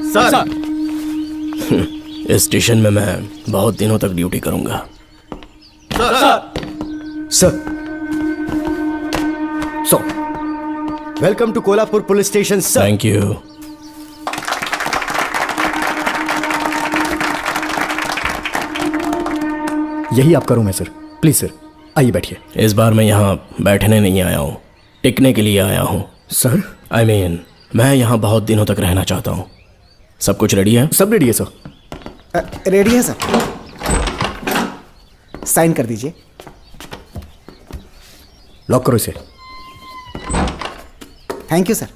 Sir. इस station में मैं बहुत दिनों तक ड्यूटी करूंगा। Sir welcome to Kolhapur police station sir. Thank you. यही आपका रूम है सर, प्लीज सर आइए बैठिए। इस बार मैं यहाँ बैठने नहीं आया हूँ, टिकने के लिए आया हूँ। सर I mean, मैं यहाँ बहुत दिनों तक रहना चाहता हूँ। सब कुछ रेडी है? सब रेडी है सर। रेडी है सर, साइन कर दीजिए। लॉक करो इसे। Thank you sir.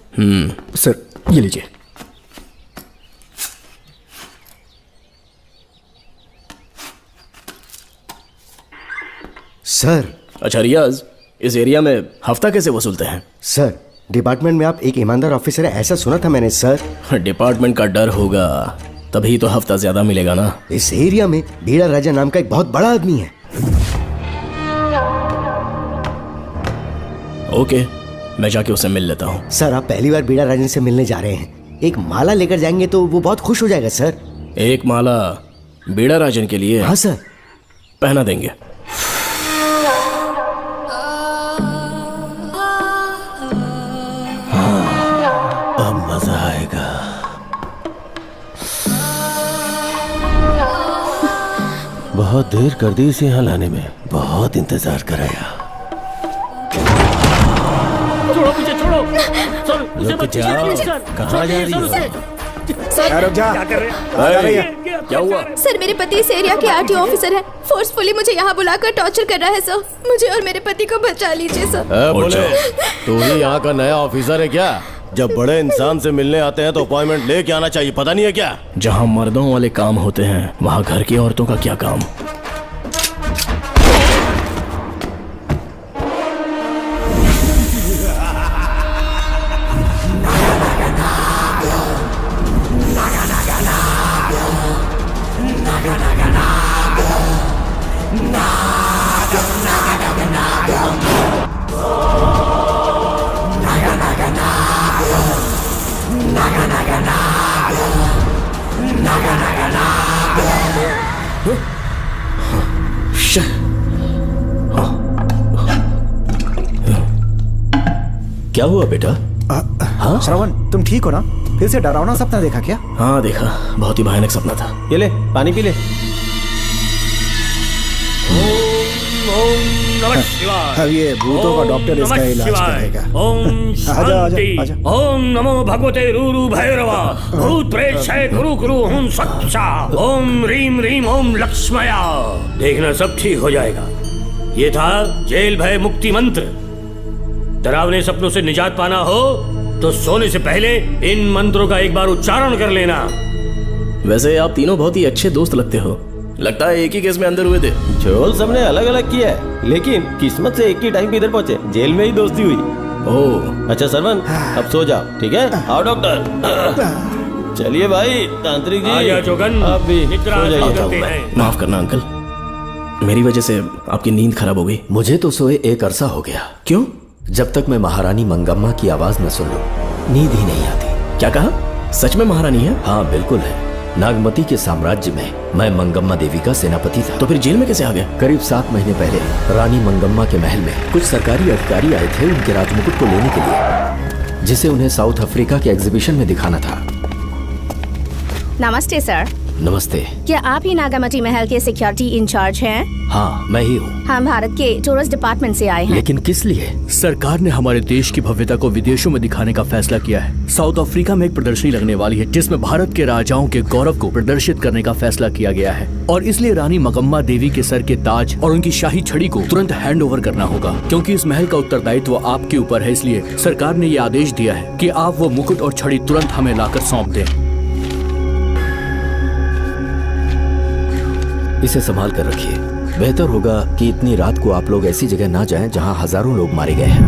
सर ये लीजिए। सर अच्छा रियाज, इस एरिया में हफ्ता कैसे वसूलते हैं? सर डिपार्टमेंट में आप एक ईमानदार ऑफिसर है ऐसा सुना था मैंने सर। डिपार्टमेंट का डर होगा तभी तो हफ्ता ज्यादा मिलेगा ना। इस एरिया में भीड़ा राजा नाम का एक बहुत बड़ा आदमी है। ओके, मैं जाके उससे मिल लेता हूँ। सर आप पहली बार भीड़ा राजन से मिलने जा रहे हैं, एक माला लेकर जाएंगे तो वो बहुत खुश हो जाएगा सर। एक माला बीड़ा राजन के लिए? हाँ सर। पहना देंगे। अब मजा आएगा। बहुत देर कर दी इसे यहाँ लाने में, बहुत इंतजार कराया। छोड़ो मुझे, छोड़ो। सर, उसे मत जाओ। छेड़ो। कहाँ जा रही हो? क्या कर रहे हैं? क्या हुआ? सर मेरे पति इस एरिया के आरटीओ ऑफिसर है, फोर्सफुली मुझे यहाँ बुलाकर टॉर्चर कर रहा है सर। मुझे और मेरे पति को बचा लीजिए सर। बोले तू ही यहाँ का नया ऑफिसर है क्या? जब बड़े इंसान से मिलने आते हैं तो अपॉइंटमेंट लेके आना चाहिए, पता नहीं है क्या? जहाँ मर्दों वाले काम होते हैं वहाँ घर की औरतों का क्या काम? क्या हुआ बेटा? हाँ श्रवण, तुम ठीक हो ना? फिर से डरावना सपना देखा क्या? हाँ देखा, बहुत ही भयानक सपना था। ये ले पानी पी ले। अब ये भूतों का डॉक्टर इसका इलाज करेगा। ओम आजा, शांति। आजा। ओम नमो भगवते रूरु भैरवा। भूत प्रेत शय गुरु गुरु हुं सच्चा। ओम रीम रीम ओम लक्ष्मया। देखना सब ठीक हो जाएगा। ये था जेल भय मुक्ति मंत्र। डरावने सपनों से निजात पाना हो तो सोने से पहले इन मंत्रों का एक बार उच्चारण कर लेना। वैसे आप तीनों बहुत ही अच्छे दोस्त लगते हो, लगता है एक ही केस में अंदर हुए थे। झोल सबने अलग अलग किया है, लेकिन किस्मत से एक ही टाइम पे इधर पहुंचे, जेल में ही दोस्ती हुई। ओह अच्छा सरवन, अब सो जाओ, ठीक है? आओ डॉक्टर। चलिए भाई तांत्रिक जी, आजा जोगन, आप भी निद्रा सो जाइए। करते हैं। माफ करना अंकल, मेरी वजह से आपकी नींद खराब हो गई। मुझे तो सोए एक अरसा हो गया। क्यों? जब तक मैं महारानी मंगम्मा की आवाज न सुन लूं नींद ही नहीं आती। क्या कहा? सच में महारानी है? हाँ बिल्कुल है। नागमती के साम्राज्य में मैं मंगम्मा देवी का सेनापति था। तो फिर जेल में कैसे आ गए? करीब 7 महीने पहले रानी मंगम्मा के महल में कुछ सरकारी अधिकारी आए थे उनके राजमुकुट को लेने के लिए, जिसे उन्हें साउथ अफ्रीका के एग्जीबिशन में दिखाना था। नमस्ते सर। नमस्ते। क्या आप ही नागामती महल के सिक्योरिटी इंचार्ज हैं? हाँ मैं ही हूँ। हम भारत के टूरिस्ट डिपार्टमेंट से आए हैं। लेकिन किस लिए? सरकार ने हमारे देश की भव्यता को विदेशों में दिखाने का फैसला किया है। साउथ अफ्रीका में एक प्रदर्शनी लगने वाली है जिसमें भारत के राजाओं के गौरव को प्रदर्शित करने का फैसला किया गया है, और इसलिए रानी मंगम्मा देवी के सर के ताज और उनकी शाही छड़ी को तुरंत हैंड ओवर करना होगा। क्योंकि इस महल का उत्तरदायित्व आपके ऊपर है, इसलिए सरकार ने ये आदेश दिया है कि आप वो मुकुट और छड़ी तुरंत हमें लाकर सौंप दें। इसे संभाल कर रखिए। बेहतर होगा कि इतनी रात को आप लोग ऐसी जगह ना जाएं जहां हजारों लोग मारे गए हैं।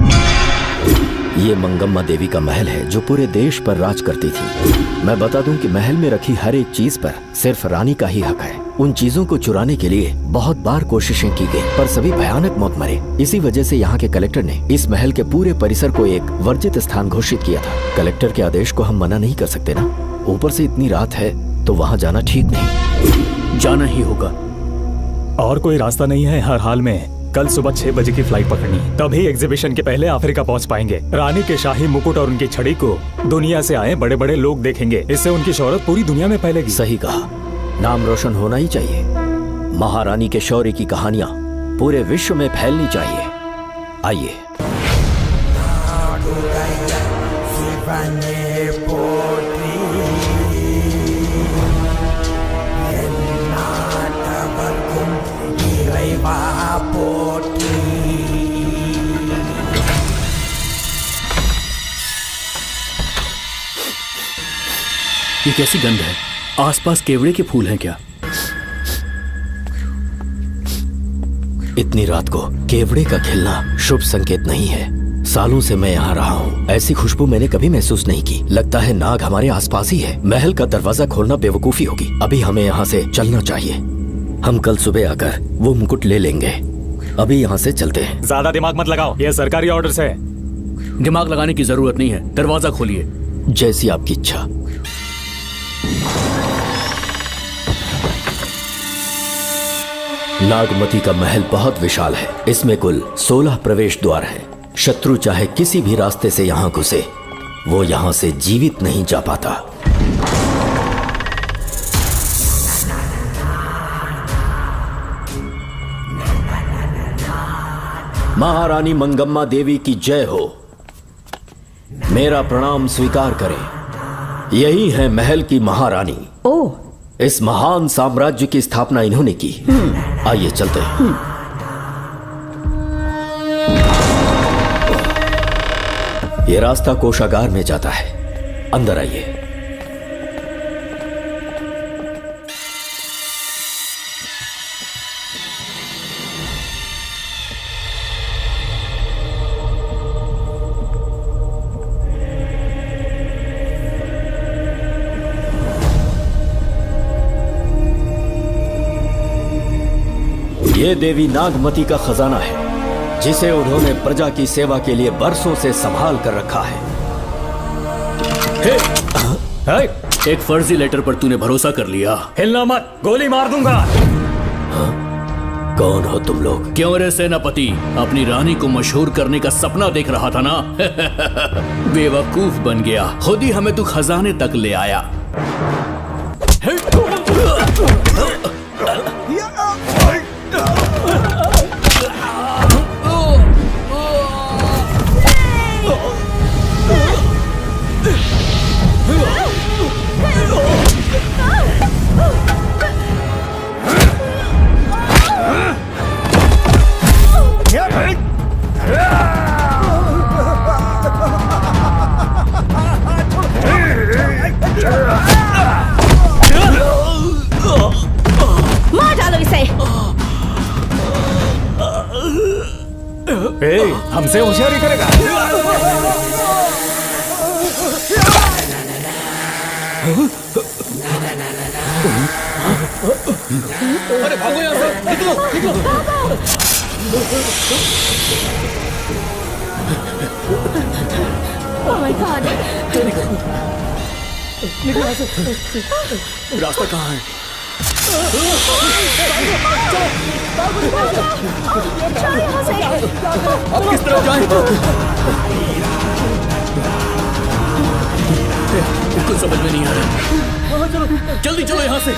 ये मंगम्मा देवी का महल है जो पूरे देश पर राज करती थी। मैं बता दूं कि महल में रखी हर एक चीज पर सिर्फ रानी का ही हक है। उन चीजों को चुराने के लिए बहुत बार कोशिशें की गई, पर सभी भयानक मौत मरे। इसी वजह से यहाँ के कलेक्टर ने इस महल के पूरे परिसर को एक वर्जित स्थान घोषित किया था। कलेक्टर के आदेश को हम मना नहीं कर सकते ना। ऊपर से इतनी रात है तो वहां जाना ठीक नहीं। जाना ही होगा। और कोई रास्ता नहीं है। हर हाल में कल सुबह 6 बजे की फ्लाइट पकड़नी, तभी एग्जीबिशन के पहले अफ्रीका पहुंच पाएंगे। रानी के शाही मुकुट और उनकी छड़ी को दुनिया से आए बड़े बड़े लोग देखेंगे। इससे उनकी शोहरत पूरी दुनिया में फैलेगी। सही कहा, नाम रोशन होना ही चाहिए। महारानी के शौर्य की कहानियां पूरे विश्व में फैलनी चाहिए। आइए। ये कैसी गंध है? आसपास केवड़े के फूल हैं क्या? इतनी रात को केवड़े का खिलना शुभ संकेत नहीं है। सालों से मैं यहाँ रहा हूँ, ऐसी खुशबू मैंने कभी महसूस नहीं की। लगता है नाग हमारे आसपास ही है। महल का दरवाजा खोलना बेवकूफी होगी। अभी हमें यहाँ से चलना चाहिए। हम कल सुबह आकर वो मुकुट ले लेंगे। अभी यहाँ से चलते हैं। ज्यादा दिमाग मत लगाओ, ये सरकारी ऑर्डर्स है। दिमाग लगाने की जरूरत नहीं है, दरवाजा खोलिए। जैसी आपकी इच्छा। नागमती का महल बहुत विशाल है। इसमें कुल 16 प्रवेश द्वार हैं। शत्रु चाहे किसी भी रास्ते से यहाँ घुसे, वो यहाँ से जीवित नहीं जा पाता। महारानी मंगम्मा देवी की जय हो। मेरा प्रणाम स्वीकार करें। यही है महल की महारानी। ओह, इस महान साम्राज्य की स्थापना इन्होंने की। आइए चलते हैं। ये रास्ता कोषागार में जाता है। अंदर आइए। ये देवी नागमती का खजाना है, जिसे उन्होंने प्रजा की सेवा के लिए बरसों से संभाल कर रखा है। एक फर्जी लेटर पर तूने भरोसा कर लिया। हिलना मत, गोली मार दूंगा। कौन हो तुम लोग? क्यों रे सेनापति, अपनी रानी को मशहूर करने का सपना देख रहा था ना? बेवकूफ बन गया। खुद ही हमें तू खजाने तक ले आया। मार डालो इसे। हमसे होशियारी करेगा। अरे भागो यहाँ से, निकलो, निकलो। Oh my God! रास्ता कहाँ है? अब किस तरफ जाएं? कुछ समझ में नहीं आ रहा। जल्दी चलो यहाँ से।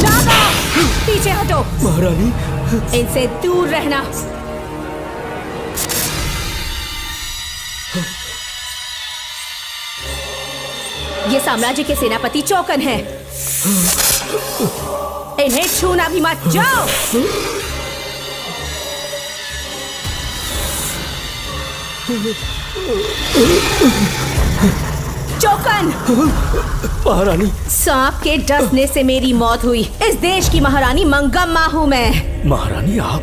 नागा, पीछे हटो। महारानी, इनसे दूर रहना। ये साम्राज्य के सेनापति चौकन हैं। इन्हें छूना भी मत। जाओ। चौकन। महारानी, सांप के डसने से मेरी मौत हुई। इस देश की महारानी मंगम्मा हूँ मैं। महारानी आप?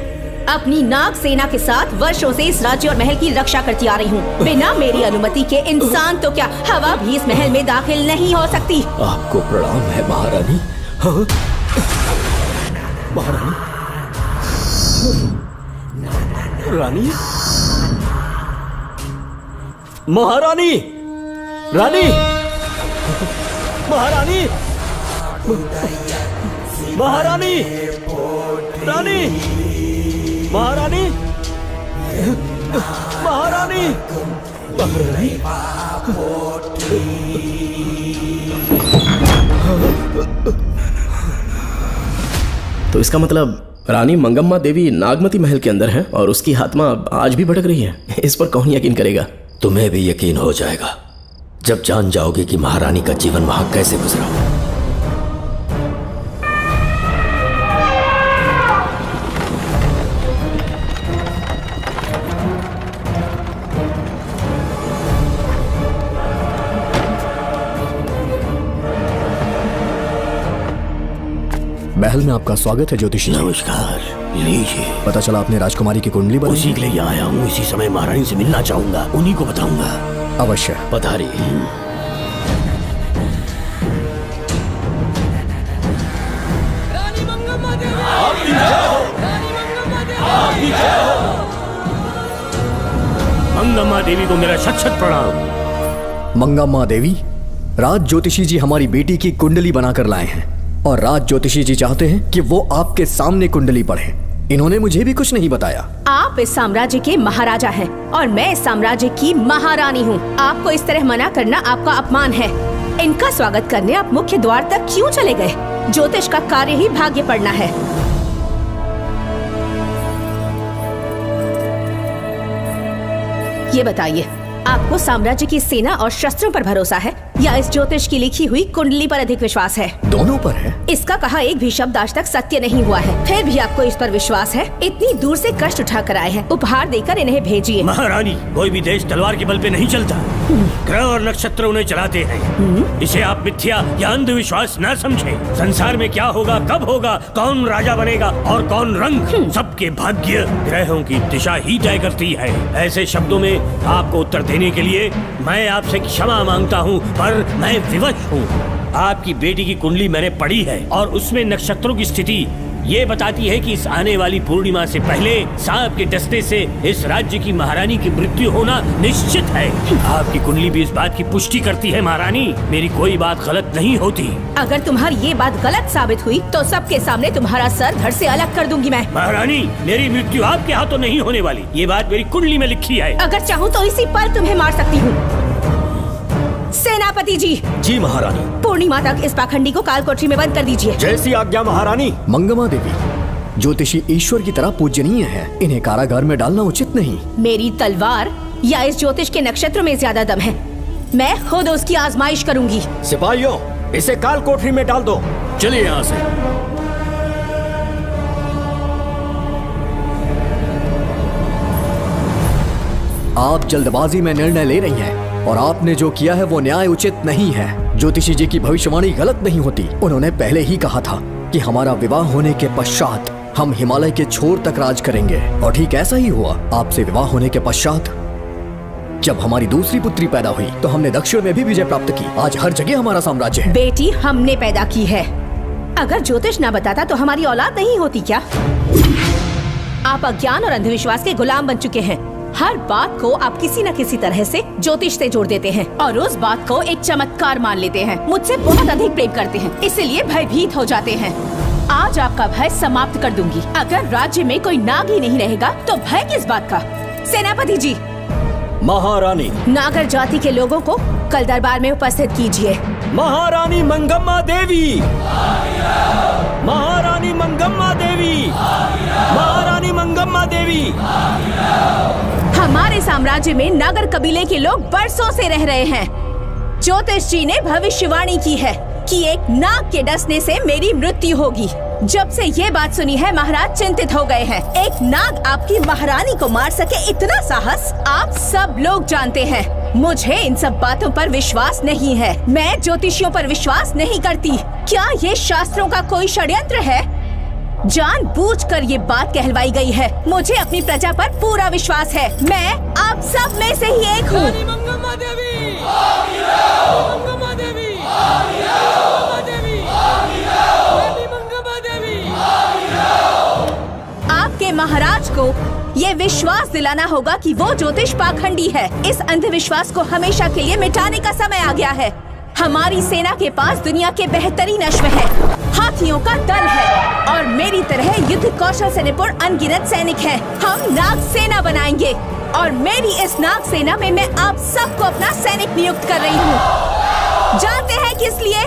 अपनी नाग सेना के साथ वर्षों से इस राज्य और महल की रक्षा करती आ रही हूँ। बिना मेरी अनुमति के इंसान तो क्या हवा भी इस महल में दाखिल नहीं हो सकती। आपको प्रणाम है महारानी। हाँ? महारानी, रानी, महारानी, रानी, महारानी, महारानी, रानी, महारानी, महारानी, महारानी। तो इसका मतलब रानी मंगम्मा देवी नागमती महल के अंदर है और उसकी आत्मा आज भी भटक रही है। इस पर कौन यकीन करेगा? तुम्हें भी यकीन हो जाएगा जब जान जाओगे कि महारानी का जीवन वहां कैसे गुजरा। महल में आपका स्वागत है ज्योतिषी। नमस्कार, लीजिए। पता चला आपने राजकुमारी की कुंडली बनाई। उसी के लिए आया हूँ। इसी समय महारानी से मिलना चाहूंगा, उन्हीं को बताऊंगा। अवश्य। पधारी। मंगम्मा देवी को मेरा शत शत प्रणाम। मंगम्मा देवी, राज ज्योतिषी जी हमारी बेटी की कुंडली बनाकर लाए हैं और राज ज्योतिषी जी चाहते हैं कि वो आपके सामने कुंडली पढ़े। इन्होंने मुझे भी कुछ नहीं बताया। आप इस साम्राज्य के महाराजा हैं और मैं इस साम्राज्य की महारानी हूँ। आपको इस तरह मना करना आपका अपमान है। इनका स्वागत करने आप मुख्य द्वार तक क्यों चले गए? ज्योतिष का कार्य ही भाग्य पढ़ना है। ये बताइए, आपको साम्राज्य की सेना और शस्त्रों पर भरोसा है या इस ज्योतिष की लिखी हुई कुंडली पर अधिक विश्वास है? दोनों पर है। इसका कहा एक भी शब्द आज तक सत्य नहीं हुआ है, फिर भी आपको इस पर विश्वास है? इतनी दूर से कष्ट उठा कर आए हैं, उपहार देकर इन्हें भेजिए। महारानी, कोई भी देश तलवार के बल पे नहीं चलता, ग्रह और नक्षत्र उन्हें चलाते हैं। इसे आप मिथ्या या अंधविश्वास न समझें। संसार में क्या होगा, कब होगा, कौन राजा बनेगा और कौन रंग, सबके भाग्य ग्रहों की दिशा ही तय करती है। ऐसे शब्दों में आपको उत्तर देने के लिए मैं आपसे क्षमा मांगता हूँ, पर मैं विवश हूँ। आपकी बेटी की कुंडली मैंने पढ़ी है और उसमें नक्षत्रों की स्थिति ये बताती है कि इस आने वाली पूर्णिमा से पहले सांप के डसने से इस राज्य की महारानी की मृत्यु होना निश्चित है। आपकी कुंडली भी इस बात की पुष्टि करती है। महारानी, मेरी कोई बात गलत नहीं होती। अगर तुम्हारी ये बात गलत साबित हुई तो सबके सामने तुम्हारा सर धड़ से अलग कर दूंगी मैं। महारानी, मेरी मृत्यु आपके हाथों नहीं होने वाली, ये बात मेरी कुंडली में लिखी है। अगर चाहूँ तो इसी पल तुम्हें मार सकती हूँ। सेनापति जी। जी महारानी। पूर्णिमा तक इस पाखंडी को कालकोठरी में बंद कर दीजिए। जैसी आज्ञा महारानी। मंगम्मा देवी, ज्योतिषी ईश्वर की तरह पूजनीय है, इन्हें कारागार में डालना उचित नहीं। मेरी तलवार या इस ज्योतिष के नक्षत्र में ज्यादा दम है? मैं खुद उसकी आजमाइश करूंगी। सिपाहियों, इसे कालकोठरी में डाल दो। चलिए यहाँ से। आप जल्दबाजी में निर्णय ले रही हैं और आपने जो किया है वो न्याय उचित नहीं है। ज्योतिषी जी की भविष्यवाणी गलत नहीं होती। उन्होंने पहले ही कहा था कि हमारा विवाह होने के पश्चात हम हिमालय के छोर तक राज करेंगे और ठीक ऐसा ही हुआ। आपसे विवाह होने के पश्चात जब हमारी दूसरी पुत्री पैदा हुई तो हमने दक्षिण में भी विजय प्राप्त की। आज हर जगह हमारा साम्राज्य है। बेटी हमने पैदा की है। अगर ज्योतिष ना बताता तो हमारी औलाद नहीं होती क्या? आप अज्ञान और अंधविश्वास के गुलाम बन चुके हैं। हर बात को आप किसी न किसी तरह से ज्योतिष से जोड़ देते हैं और उस बात को एक चमत्कार मान लेते हैं। मुझसे बहुत अधिक प्रेम करते हैं, इसीलिए भयभीत हो जाते हैं। आज आपका भय समाप्त कर दूंगी। अगर राज्य में कोई नाग ही नहीं रहेगा तो भय किस बात का? सेनापति जी। महारानी। नागर जाति के लोगों को कल दरबार में उपस्थित कीजिए। महारानी मंगम्मा देवी। महारानी मंगम्मा देवी। महारानी मंगम्मा देवी। हमारे साम्राज्य में नागर कबीले के लोग बरसों से रह रहे हैं। ज्योतिष जी ने भविष्यवाणी की है कि एक नाग के डसने से मेरी मृत्यु होगी। जब से ये बात सुनी है महाराज चिंतित हो गए हैं। एक नाग आपकी महारानी को मार सके, इतना साहस आप सब लोग जानते हैं। मुझे इन सब बातों पर विश्वास नहीं है। मैं ज्योतिषियों पर विश्वास नहीं करती। क्या ये शास्त्रों का कोई षड्यंत्र है? जानबूझकर ये बात कहलवाई गई है। मुझे अपनी प्रजा पर पूरा विश्वास है। मैं आप सब में से ही एक हूँ। आपके महाराज को ये विश्वास दिलाना होगा कि वो ज्योतिष पाखंडी है। इस अंधविश्वास को हमेशा के लिए मिटाने का समय आ गया है। हमारी सेना के पास दुनिया के बेहतरीन अश्व है, हाथियों का दल है और मेरी तरह युद्ध कौशल से निपुण अनगिनत सैनिक हैं। हम नाग सेना बनाएंगे और मेरी इस नाग सेना में मैं आप सबको अपना सैनिक नियुक्त कर रही हूँ। जानते हैं किस लिए?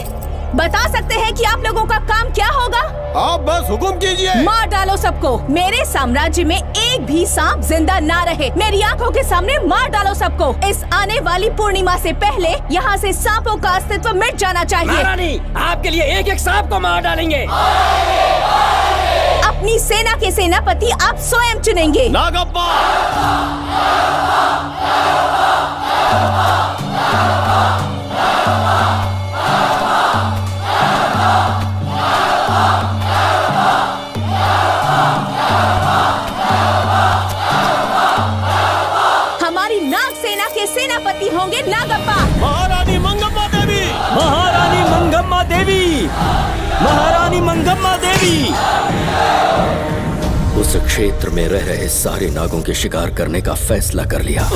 बता सकते हैं कि आप लोगों का काम क्या होगा? आप बस हुक्म कीजिए। मार डालो सबको। मेरे साम्राज्य में एक भी सांप जिंदा ना रहे। मेरी आंखों के सामने मार डालो सबको। इस आने वाली पूर्णिमा से पहले यहाँ से सांपों का अस्तित्व मिट जाना चाहिए। महारानी, आपके लिए एक एक सांप को मार डालेंगे। अपनी सेना के सेनापति आप स्वयं चुनेंगे। नागप्पा। हमारी नाग सेना के सेनापति होंगे नागप्पा। महारानी मंगम्मा देवी। महारानी मंगम्मा देवी। महारानी मंगम्मा देवी। उस क्षेत्र में रह रहे सारे नागों के शिकार करने का फैसला कर लिया।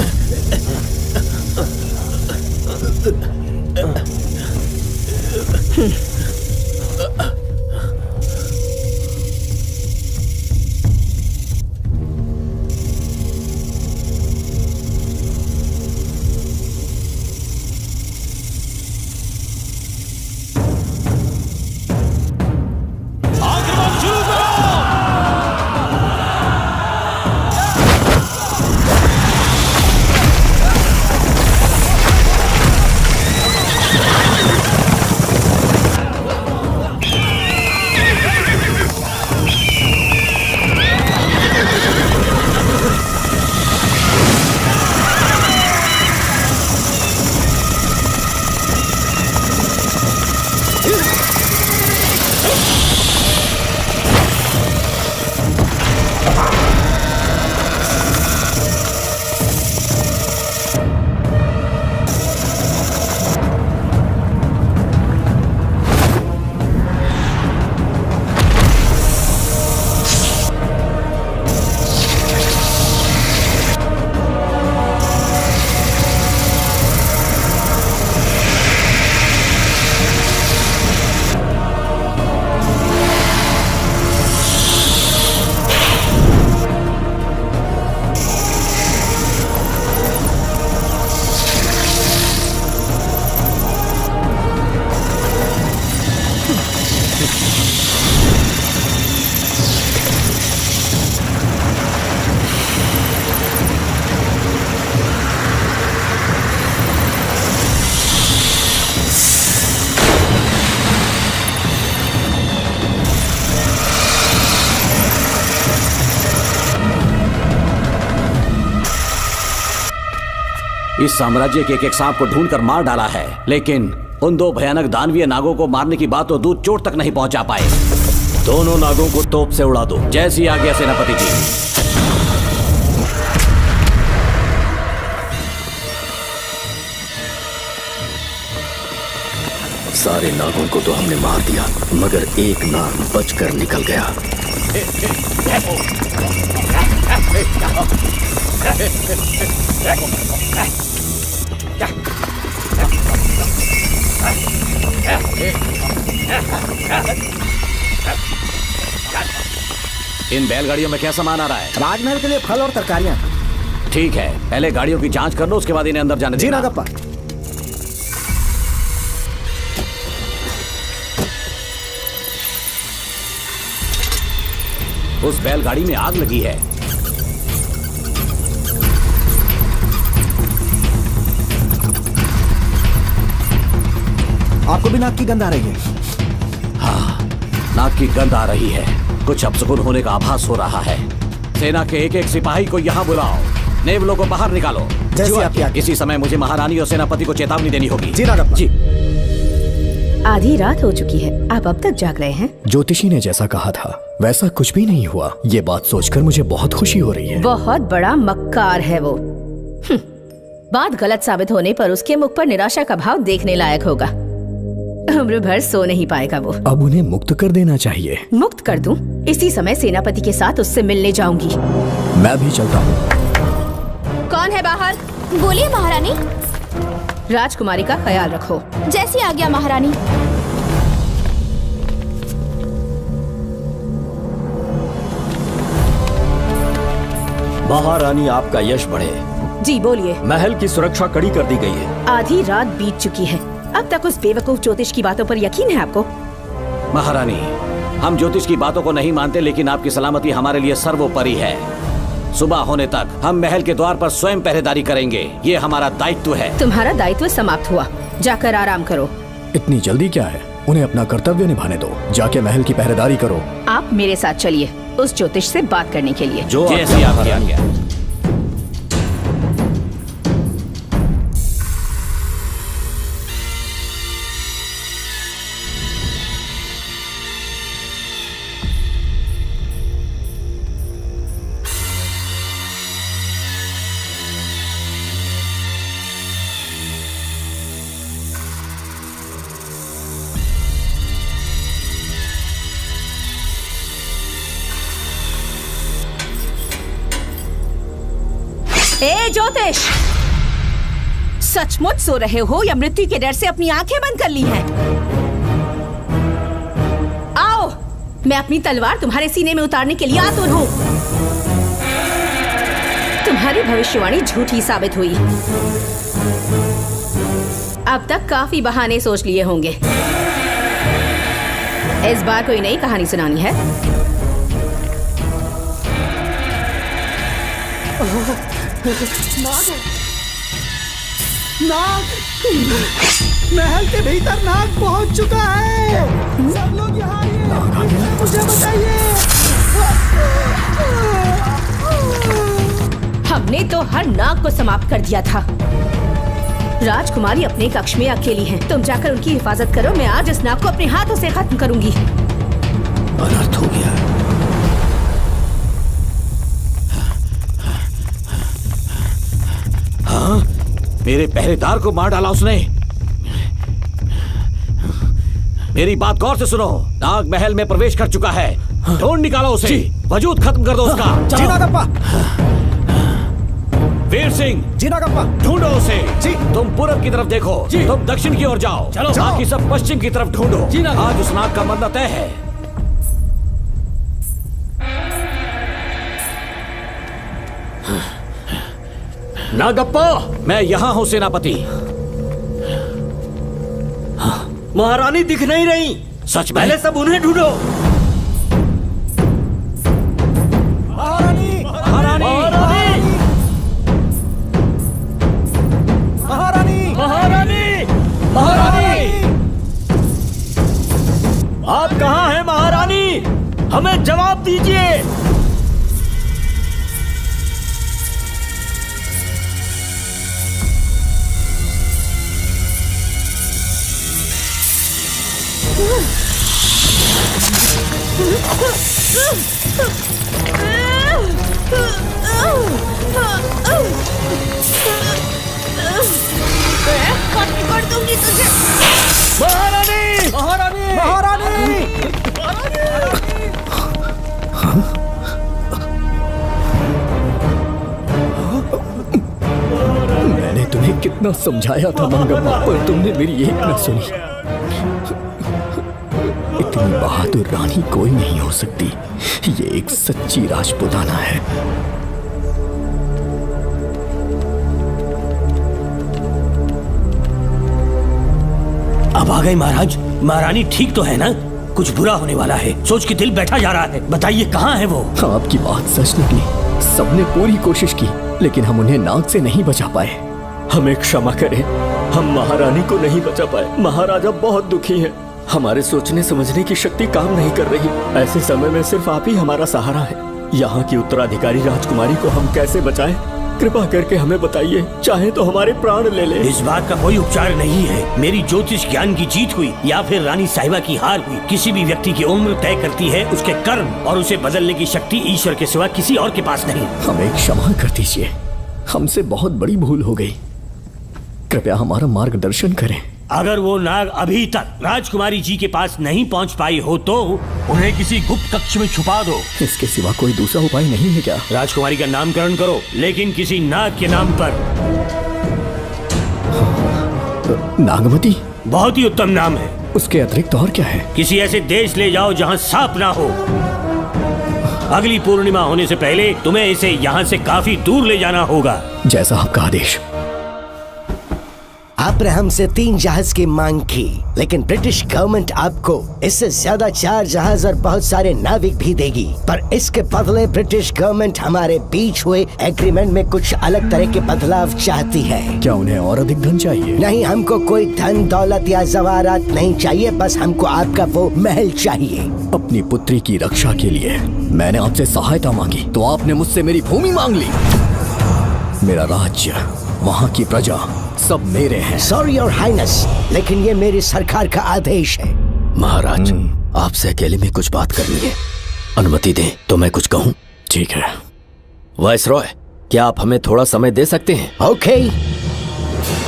इस साम्राज्य के एक सांप को ढूंढकर मार डाला है, लेकिन उन दो भयानक दानवीय नागों को मारने की बात तो दूध चोट तक नहीं पहुंचा पाए। दोनों नागों को तोप से उड़ा दो। जैसी आज्ञा सेनापति जी। सारे नागों को तो हमने मार दिया, मगर एक नाग बचकर निकल गया। इन बैलगाड़ियों में क्या सामान आ रहा है? राजमहल के लिए फल और तरकारियां। ठीक है, पहले गाड़ियों की जांच कर लो, उसके बाद इन्हें अंदर जाने जी देना। नागप्पा। उस बैलगाड़ी में आग लगी है। आपको भी नाक की गंध आ रही है? हाँ, नाक की गंध आ रही है। कुछ अपशकुन होने का आभास हो रहा है। सेना के एक एक सिपाही को यहाँ बुलाओ। नेवलों को बाहर निकालो। जैसी आपकी आज्ञा। इसी समय मुझे महारानी और सेनापति को चेतावनी देनी होगी। जी नागप्पा। जी। आधी रात हो चुकी है, आप अब तक जाग रहे हैं? ज्योतिषी ने जैसा कहा था वैसा कुछ भी नहीं हुआ। ये बात सोचकर मुझे बहुत खुशी हो रही है। बहुत बड़ा मक्कार है वो। बात गलत साबित होने पर उसके मुख पर निराशा का भाव देखने लायक होगा। उम्र भर सो नहीं पाएगा वो। अब उन्हें मुक्त कर देना चाहिए। मुक्त कर दूं? इसी समय सेनापति के साथ उससे मिलने जाऊंगी। मैं भी चलता हूँ। कौन है बाहर? बोलिए महारानी। राजकुमारी का ख्याल रखो। जैसी आज्ञा महारानी। महारानी, आपका यश बढ़े। जी बोलिए। महल की सुरक्षा कड़ी कर दी गई है। आधी रात बीत चुकी है, अब तक उस बेवकूफ ज्योतिष की बातों पर यकीन है आपको? महारानी, हम ज्योतिष की बातों को नहीं मानते, लेकिन आपकी सलामती हमारे लिए सर्वोपरि है। सुबह होने तक हम महल के द्वार पर स्वयं पहरेदारी करेंगे, ये हमारा दायित्व है। तुम्हारा दायित्व समाप्त हुआ, जाकर आराम करो। इतनी जल्दी क्या है? उन्हें अपना कर्तव्य निभाने दो। जाके महल की पहरेदारी करो। आप मेरे साथ चलिए उस ज्योतिष से बात करने के लिए। जो जैसी आपकी आज्ञा। ए ज्योतिष, सचमुच सो रहे हो या मृत्यु के डर से अपनी आंखें बंद कर ली हैं? आओ, मैं अपनी तलवार तुम्हारे सीने में उतारने के लिए आतुर हूं। तुम्हारी भविष्यवाणी झूठी साबित हुई। अब तक काफी बहाने सोच लिए होंगे। इस बार कोई नई कहानी सुनानी है? नाग! महल के भीतर नाग पहुंच चुका है। सब लोग यहाँ आइए, मुझे बताइए। हमने तो हर नाग को समाप्त कर दिया था। राजकुमारी अपने कक्ष में अकेली है, तुम जाकर उनकी हिफाजत करो। मैं आज इस नाग को अपने हाथों से खत्म करूंगी। अनर्थ हो गया। हाँ? मेरे पहरेदार को मार डाला उसने। मेरी बात गौर से सुनो। नाग महल में प्रवेश कर चुका है। ढूंढ निकालो उसे, वजूद खत्म कर दो उसका। जी नागप्पा। वीर सिंह, जी नागप्पा। ढूंढो उसे। जी। तुम पूरब की तरफ देखो, तुम दक्षिण की ओर जाओ। चलो। बाकी सब पश्चिम की तरफ ढूंढो। आज उस नाग का मरना तय है। नागप्पा, मैं यहाँ हूँ सेनापति। महारानी दिख नहीं रही। सच में? पहले सब उन्हें ढूंढो। महारानी! महारानी! महारानी! महारानी! महारानी! आप कहाँ हैं महारानी? हमें जवाब दीजिए। खत्म कर दूंगी तुझे। महारानी! महारानी! महारानी! मैंने तुम्हें कितना समझाया था मंगम्मा, पर तुमने मेरी एक न सुनी। इतनी बहादुर रानी कोई नहीं हो सकती। ये एक सच्ची राजपुताना है। अब आ गए महाराज। महारानी ठीक तो है ना? कुछ बुरा होने वाला है, सोच के दिल बैठा जा रहा है। बताइए कहाँ है वो? आपकी बात सच निकली। सबने पूरी कोशिश की, लेकिन हम उन्हें नाग से नहीं बचा पाए। हमें क्षमा करें, हम महारानी को नहीं बचा पाए। महाराजा बहुत दुखी हैं। हमारे सोचने समझने की शक्ति काम नहीं कर रही। ऐसे समय में सिर्फ आप ही हमारा सहारा है। यहाँ की उत्तराधिकारी राजकुमारी को हम कैसे बचाएं? कृपा करके हमें बताइए, चाहे तो हमारे प्राण ले ले। इस बात का कोई उपचार नहीं है। मेरी ज्योतिष ज्ञान की जीत हुई या फिर रानी साहिबा की हार हुई। किसी भी व्यक्ति की उम्र तय करती है उसके कर्म, और उसे बदलने की शक्ति ईश्वर के सिवा किसी और के पास नहीं। हमें क्षमा कर दीजिए, हमसे बहुत बड़ी भूल हो गई। कृपया हमारा मार्गदर्शन करें। अगर वो नाग अभी तक राजकुमारी जी के पास नहीं पहुंच पाई हो तो उन्हें किसी गुप्त कक्ष में छुपा दो। इसके सिवा कोई दूसरा उपाय नहीं है क्या? राजकुमारी का नामकरण करो, लेकिन किसी नाग के नाम पर। नागमती बहुत ही उत्तम नाम है। उसके अतिरिक्त और क्या है? किसी ऐसे देश ले जाओ जहाँ सांप ना हो। अगली पूर्णिमा होने से पहले तुम्हें इसे यहाँ से काफी दूर ले जाना होगा। जैसा आपका आदेश। आपने हमसे 3 जहाज की मांग की, लेकिन ब्रिटिश गवर्नमेंट आपको इससे ज्यादा 4 जहाज और बहुत सारे नाविक भी देगी। पर इसके बदले ब्रिटिश गवर्नमेंट हमारे बीच हुए एग्रीमेंट में कुछ अलग तरह के बदलाव चाहती है। क्या उन्हें और अधिक धन चाहिए? नहीं, हमको कोई धन दौलत या जवाहरात नहीं चाहिए, बस हमको आपका वो महल चाहिए। अपनी पुत्री की रक्षा के लिए मैंने आपसे सहायता मांगी तो आपने मुझसे मेरी भूमि मांग ली। मेरा राज्य, वहाँ की प्रजा सब मेरे हैं। सॉरी योर हाइनेस, लेकिन ये मेरी सरकार का आदेश है। महाराज, आपसे अकेले में कुछ बात करनी है। अनुमति दें तो मैं कुछ कहूँ? ठीक है। वाइसरॉय, क्या आप हमें थोड़ा समय दे सकते हैं? ओके।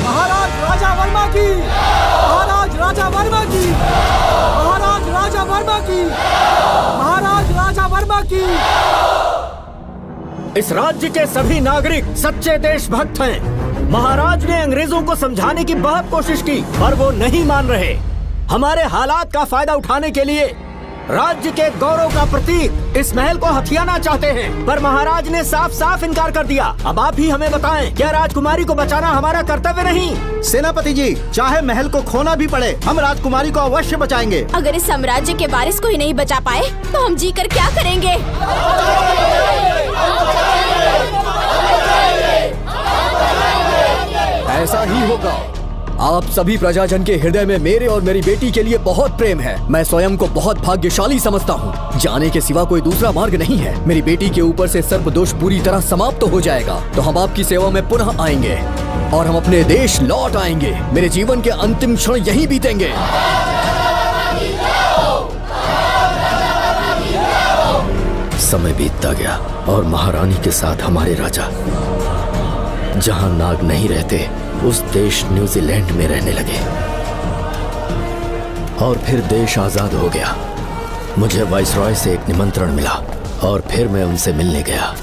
महाराज राजा वर्मा की, महाराज राजा वर्मा की, महाराज राजा वर्मा की, महाराज राजा वर्मा की। इस राज्य के सभी नागरिक सच्चे देशभक्त हैं। महाराज ने अंग्रेजों को समझाने की बहुत कोशिश की, पर वो नहीं मान रहे। हमारे हालात का फायदा उठाने के लिए राज्य के गौरव का प्रतीक इस महल को हथियाना चाहते हैं, पर महाराज ने साफ साफ इनकार कर दिया। अब आप ही हमें बताएं, क्या राजकुमारी को बचाना हमारा कर्तव्य नहीं? सेनापति जी, चाहे महल को खोना भी पड़े, हम राजकुमारी को अवश्य बचाएंगे। अगर इस साम्राज्य के वारिस को ही नहीं बचा पाए तो हम जीकर क्या करेंगे? ऐसा ही होगा। आप सभी प्रजाजन के हृदय में मेरे और मेरी बेटी के लिए बहुत प्रेम है। मैं स्वयं को बहुत भाग्यशाली समझता हूँ। जाने के सिवा कोई दूसरा मार्ग नहीं है। मेरी बेटी के ऊपर से सर्प दोष पूरी तरह समाप्त हो जाएगा तो हम आपकी सेवा में पुनः आएंगे और हम अपने देश लौट आएंगे। मेरे जीवन के अंतिम क्षण यहीं बीतेंगे। समय बीतता गया और महारानी के साथ हमारे राजा जहां नाग नहीं रहते उस देश न्यूजीलैंड में रहने लगे और फिर देश आजाद हो गया। मुझे वाइसरॉय से एक निमंत्रण मिला और फिर मैं उनसे मिलने गया।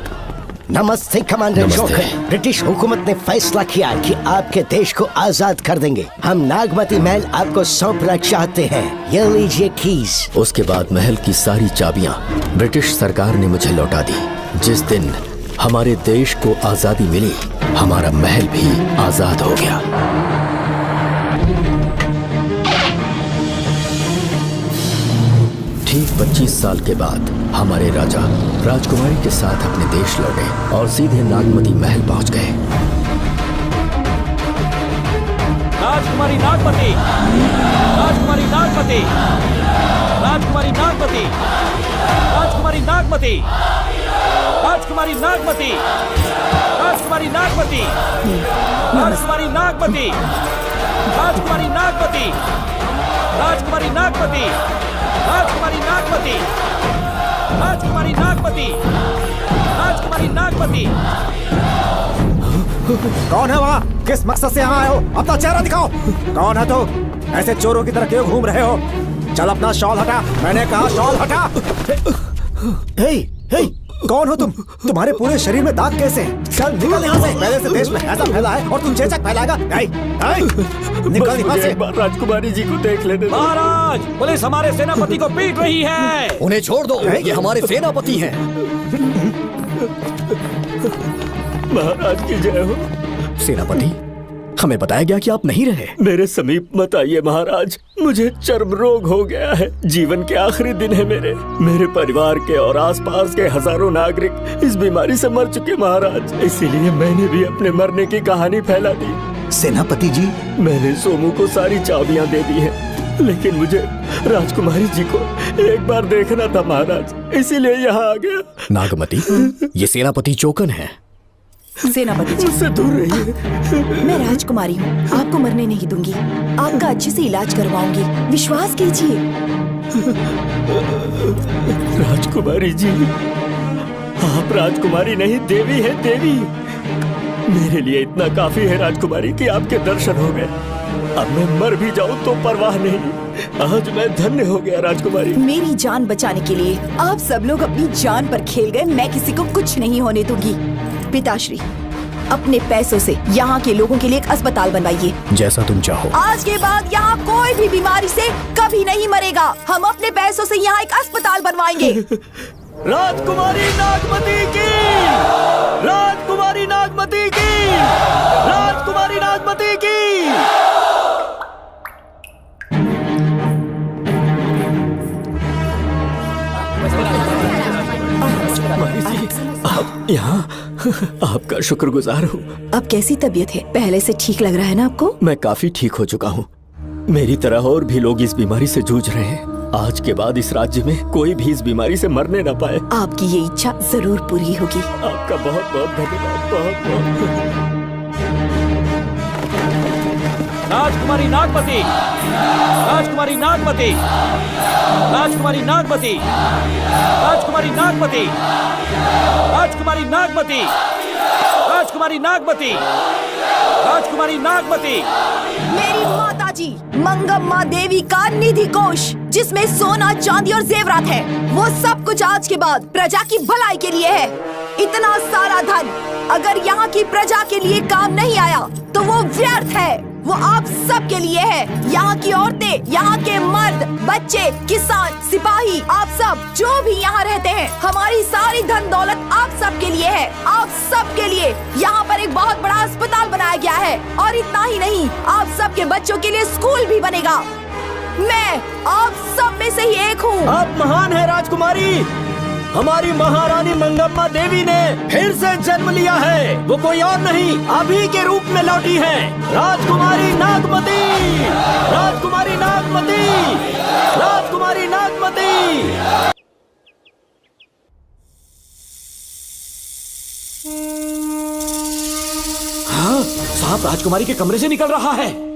नमस्ते कमांडर जोकर। ब्रिटिश हुकूमत ने फैसला किया कि आपके देश को आजाद कर देंगे। हम नागमती महल आपको सौंपना चाहते हैं। ये लीजिए कीज। उसके बाद महल की सारी चाबियां ब्रिटिश सरकार ने मुझे लौटा दी। जिस दिन हमारे देश को आजादी मिली, हमारा महल भी आजाद हो गया। ठीक 25 साल के बाद हमारे राजा राजकुमारी के साथ अपने देश लौटे और सीधे नागमती महल पहुंच गए। राजकुमारी नागमती, राजकुमारी नागमती, राजकुमारी नागमती, राजकुमारी नागमती, राजकुमारी नागमती, राजकुमारी नागमती, राजकुमारी नागमती, राजकुमारी नागमती, राजकुमारी नागमती, राजकुमारी नागमती, राजकुमारी नागमती, राजकुमारी नागमती। कौन है वहाँ? किस मकसद से यहाँ आए हो? अपना चेहरा दिखाओ। कौन है तो? ऐसे चोरों की तरह क्यों घूम रहे हो? चल अपना शॉल हटा। मैंने कहा शॉल हटा। हे, हे, कौन हो तुम? तुम्हारे पूरे शरीर में दाग कैसे? चल निकल यहाँ से। पहले से देश में ऐसा फैला है और तुम चेचक फैलाएगा? निकल यहाँ से। राजकुमारी जी को देख लेने दो। महाराज, पुलिस हमारे सेनापति को पीट रही है। उन्हें छोड़ दो, ये हमारे सेनापति हैं। महाराज की जय हो। सेनापति, हमें बताया गया कि आप नहीं रहे। मेरे समीप मत आइए महाराज, मुझे चर्म रोग हो गया है। जीवन के आखिरी दिन है मेरे परिवार के और आसपास के हजारों नागरिक इस बीमारी से मर चुके महाराज। इसीलिए मैंने भी अपने मरने की कहानी फैला दी। सेनापति जी, मैंने सोमू को सारी चाबियां दे दी हैं, लेकिन मुझे राजकुमारी जी को एक बार देखना था महाराज, इसीलिए यहाँ आ गया। नागमती, ये सेनापति चोकन है। सेनापति जी, मुझसे दूर रहिए। मैं राजकुमारी हूँ, आपको मरने नहीं दूंगी। आपका अच्छे से इलाज करवाऊंगी, विश्वास कीजिए। राजकुमारी जी, आप राजकुमारी नहीं देवी है, देवी। मेरे लिए इतना काफी है राजकुमारी कि आपके दर्शन हो गए। अब मैं मर भी जाऊं तो परवाह नहीं। आज मैं धन्य हो गया राजकुमारी। मेरी जान बचाने के लिए आप सब लोग अपनी जान पर खेल गए। मैं किसी को कुछ नहीं होने दूंगी। पिताश्री, अपने पैसों से यहाँ के लोगों के लिए एक अस्पताल बनवाइए। जैसा तुम चाहो। आज के बाद यहाँ कोई भी बीमारी से कभी नहीं मरेगा। हम अपने पैसों से यहाँ एक अस्पताल बनवाएंगे। राजकुमारी नागमती की, राजकुमारी नागमती की, राजकुमारी नागमती की। आप यहाँ, आपका शुक्रगुजार हूँ। अब कैसी तबीयत है? पहले से ठीक लग रहा है ना आपको? मैं काफी ठीक हो चुका हूँ। मेरी तरह और भी लोग इस बीमारी से जूझ रहे हैं। आज के बाद इस राज्य में कोई भी इस बीमारी से मरने न पाए। आपकी ये इच्छा जरूर पूरी होगी। आपका बहुत बहुत धन्यवाद, बहुत बहुत। राजकुमारी नागमती, राजकुमारी नागमती, राजकुमारी नागमती, राजकुमारी नागमती, राजकुमारी नागमती, राजकुमारी नागमती, राजकुमारी नागमती। मेरी माताजी मंगम्मा देवी का निधि कोष, जिसमें सोना, चांदी और जेवरात है, वो सब कुछ आज के बाद प्रजा की भलाई के लिए है। इतना सारा धन अगर यहाँ की प्रजा के लिए काम नहीं आया तो वो व्यर्थ है। वो आप सब के लिए है। यहाँ की औरतें, यहाँ के मर्द, बच्चे, किसान, सिपाही, आप सब जो भी यहाँ रहते हैं, हमारी सारी धन दौलत आप सब के लिए है। आप सब के लिए यहाँ पर एक बहुत बड़ा अस्पताल बनाया गया है। और इतना ही नहीं, आप सब के बच्चों के लिए स्कूल भी बनेगा। मैं आप सब में से ही एक हूँ। आप महान है राजकुमारी। हमारी महारानी मंगम्मा देवी ने फिर से जन्म लिया है। वो कोई और नहीं, अभी के रूप में लौटी है। राजकुमारी नागमती, राजकुमारी नागमती, राजकुमारी नागमती। हाँ, साहब राजकुमारी के कमरे से निकल रहा है।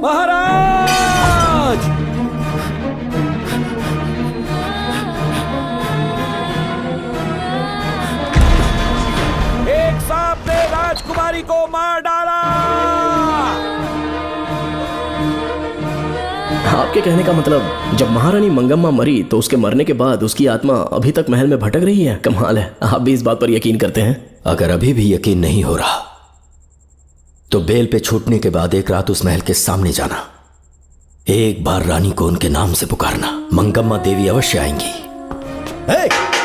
महाराज! एक सांप ने राजकुमारी को मार डाला। आपके कहने का मतलब जब महारानी मंगम्मा मरी तो उसके मरने के बाद उसकी आत्मा अभी तक महल में भटक रही है? कमाल है, आप भी इस बात पर यकीन करते हैं? अगर अभी भी यकीन नहीं हो रहा तो बेल पे छूटने के बाद एक रात उस महल के सामने जाना, एक बार रानी को उनके नाम से पुकारना। मंगम्मा देवी अवश्य आएंगी।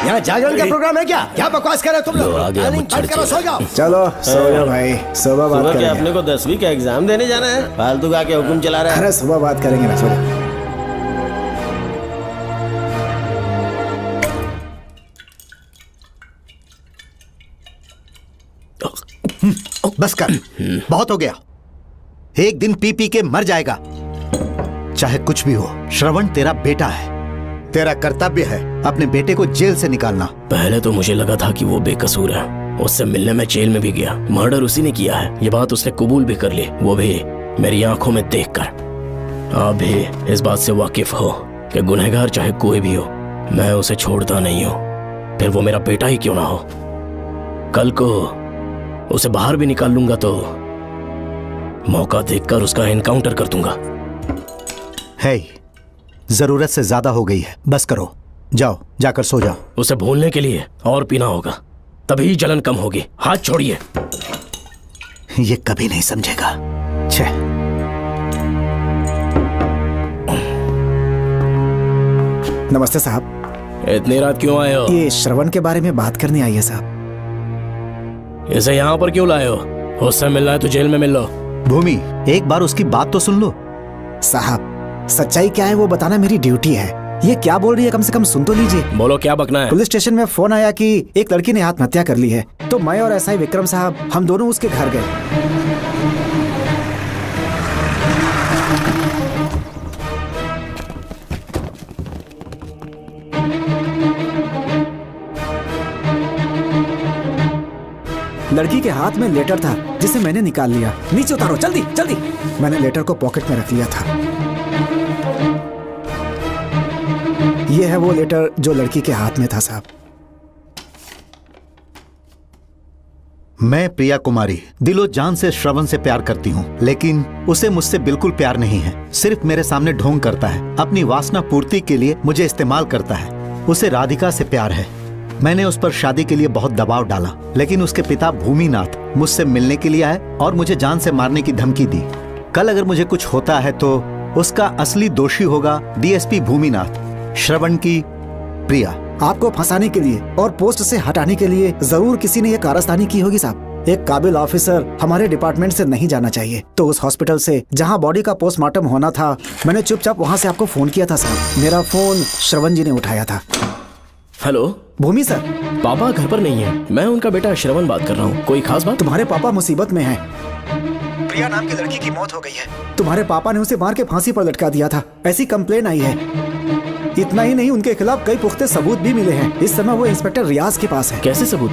यहाँ जागरण का प्रोग्राम है क्या? क्या बकवास कर रहे हो तुम लोग? सो जाओ। चलो सो जाओ भाई, सुबह बात करेंगे। अपने को 10वीं का एग्जाम देने जाना है, फालतू का क्या हुक्म चला रहा है? अरे सुबह बात करेंगे ना, सो जाओ। बस कर, बहुत हो गया। एक दिन पी पी के मर जाएगा। चाहे कुछ भी हो, श्रवण तेरा बेटा है। तेरा कर्तव्य है अपने बेटे को जेल से निकालना। पहले तो मुझे लगा था कि वो बेकसूर है। उससे मिलने में जेल में भी गया, मर्डर उसी ने किया है, ये बात उसने कबूल भी कर ली, वो भी मेरी आंखों में देखकर। आप भी इस बात से वाकिफ हो कि गुनहगार चाहे कोई भी हो, मैं उसे छोड़ता नहीं हूँ, फिर वो मेरा बेटा ही क्यों ना हो। कल को उसे बाहर भी निकाल लूंगा तो मौका देखकर उसका एनकाउंटर कर दूंगा। है, जरूरत से ज्यादा हो गई है, बस करो, जाओ जाकर सो जाओ। उसे भूलने के लिए और पीना होगा, तभी जलन कम होगी। हाथ छोड़िए। ये कभी नहीं समझेगा। छे। नमस्ते साहब। इतनी रात क्यों आए हो? ये श्रवण के बारे में बात करने आई है साहब। इसे यहाँ पर क्यों लाए हो? उससे मिलना है तो जेल में मिल लो। भूमि, एक बार उसकी बात तो सुन लो। साहब, सच्चाई क्या है वो बताना मेरी ड्यूटी है। ये क्या बोल रही है, कम से कम सुन तो लीजिए। बोलो, क्या बकना है? पुलिस स्टेशन में फोन आया कि एक लड़की ने आत्महत्या कर ली है, तो मैं और एसआई विक्रम साहब हम दोनों उसके घर गए। लड़की के हाथ में लेटर था जिसे मैंने निकाल लिया। नीचे उतारो जल्दी जल्दी। मैंने लेटर को पॉकेट में रख लिया था। ये है वो लेटर जो लड़की के हाथ में था साहब। मैं प्रिया कुमारी दिलो जान से श्रवण से प्यार करती हूँ, लेकिन उसे मुझसे बिल्कुल प्यार नहीं है। सिर्फ मेरे सामने ढोंग करता है, अपनी वासना पूर्ति के लिए मुझे इस्तेमाल करता है। उसे राधिका से प्यार है। मैंने उस पर शादी के लिए बहुत दबाव डाला, लेकिन उसके पिता भूमिनाथ मुझसे मिलने के लिए आए और मुझे जान से मारने की धमकी दी। कल अगर मुझे कुछ होता है तो उसका असली दोषी होगा डीएसपी भूमिनाथ। श्रवण की प्रिया। आपको फंसाने के लिए और पोस्ट से हटाने के लिए जरूर किसी ने ये कारस्तानी की होगी साहब। एक काबिल ऑफिसर हमारे डिपार्टमेंट से नहीं जाना चाहिए। तो उस हॉस्पिटल से जहां बॉडी का पोस्टमार्टम होना था, मैंने चुपचाप वहां से आपको फोन किया था साहब। मेरा फोन श्रवण जी ने उठाया था। हेलो भूमि सर। पापा घर पर नहीं है, मैं उनका बेटा श्रवण बात कर रहा हूँ। कोई खास बात? तुम्हारे पापा मुसीबत में हैं। प्रिया नाम की लड़की की मौत हो गई है। तुम्हारे पापा ने उसे मार के फांसी पर लटका दिया था, ऐसी कंप्लेन आई है। इतना ही नहीं, उनके खिलाफ कई पुख्ते सबूत भी मिले हैं। इस समय वो इंस्पेक्टर रियाज के पास है। कैसे सबूत?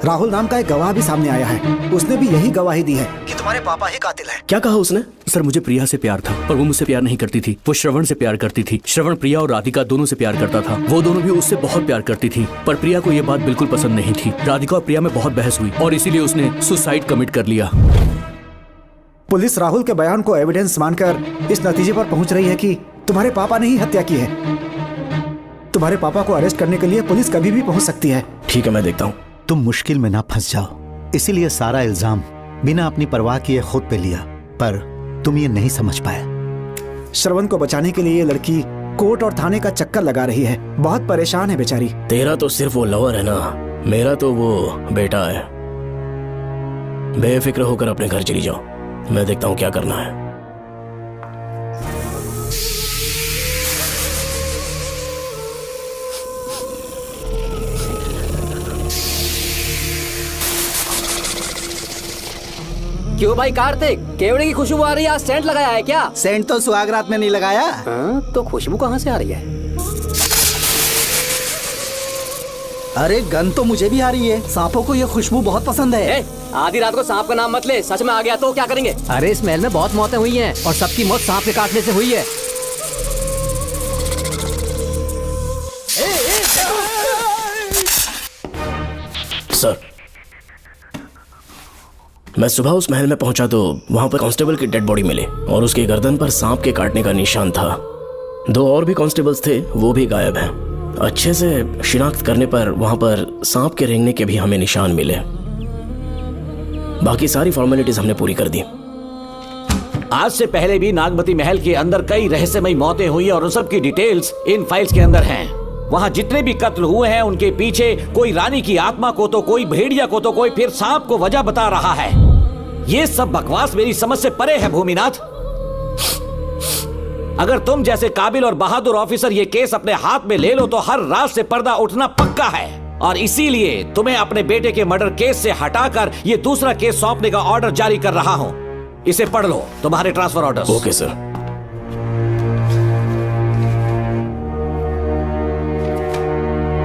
राहुल नाम का एक गवाह भी सामने आया है। उसने भी यही गवाही दी है कि तुम्हारे पापा ही कातिल हैं। क्या कहा उसने? सर मुझे प्रिया से प्यार था, पर वो मुझसे प्यार नहीं करती थी। वो श्रवण से प्यार करती थी। श्रवण प्रिया और राधिका दोनों से प्यार करता था। वो दोनों भी उससे बहुत प्यार करती थी, पर प्रिया को ये बात बिल्कुल पसंद नहीं थी। राधिका और प्रिया में बहुत बहस हुई और इसीलिए उसने सुसाइड कमिट कर लिया। पुलिस राहुल के बयान को एविडेंस मानकर इस नतीजे पर पहुंच रही है कि तुम्हारे पापा ने ही हत्या की है। तुम्हारे पापा को अरेस्ट करने के लिए पुलिस कभी भी पहुंच सकती है। ठीक है, मैं देखता हूँ। तुम मुश्किल में ना फंस जाओ, इसीलिए सारा इल्जाम बिना अपनी परवाह किए खुद पे लिया, पर तुम ये नहीं समझ पाए। श्रवण को बचाने के लिए ये लड़की कोर्ट और थाने का चक्कर लगा रही है। बहुत परेशान है बेचारी। तेरा तो सिर्फ वो लवर है ना, मेरा तो वो बेटा है। बेफिक्र होकर अपने घर चली जाओ, मैं देखता हूँ क्या करना है। क्यों भाई कार्तिक, केवड़े की खुशबू आ रही है? आज सेंट लगाया है क्या? सेंट तो सुहागरात में नहीं लगाया। तो खुशबू कहाँ से आ रही है? अरे गन तो मुझे भी आ रही है। सांपों को ये खुशबू बहुत पसंद है। आधी रात को सांप का नाम मत ले, सच में आ गया तो क्या करेंगे? अरे इस महल में बहुत मौतें हुई हैं और सबकी मौत सांप के काटने से हुई है। सर, मैं सुबह उस महल में पहुंचा तो वहां पर कांस्टेबल की डेड बॉडी मिली और उसके गर्दन पर सांप के काटने का निशान था। 2 और भी कांस्टेबल्स थे, वो भी गायब हैं। अच्छे से शिनाख्त करने पर वहां पर सांप के रेंगने के भी हमें निशान मिले। बाकी सारी फॉर्मेलिटीज हमने पूरी कर दी। आज से पहले भी नागमती महल के अंदर कई रहस्यमयी मौतें हुई और उन सब की डिटेल्स इन फाइल्स के अंदर हैं। वहाँ जितने भी कत्ल हुए हैं उनके पीछे कोई रानी की आत्मा को तो कोई भेड़िया को तो कोई फिर सांप को वजह बता रहा है। ये सब बकवास मेरी समझ से परे है भूमिनाथ। अगर तुम जैसे काबिल और बहादुर ऑफिसर ये केस अपने हाथ में ले लो तो हर रात से पर्दा उठना पक्का है, और इसीलिए तुम्हें अपने बेटे के मर्डर केस से हटाकर ये दूसरा केस सौंपने का ऑर्डर जारी कर रहा हूं। इसे पढ़ लो, तुम्हारे transfer order. Okay sir.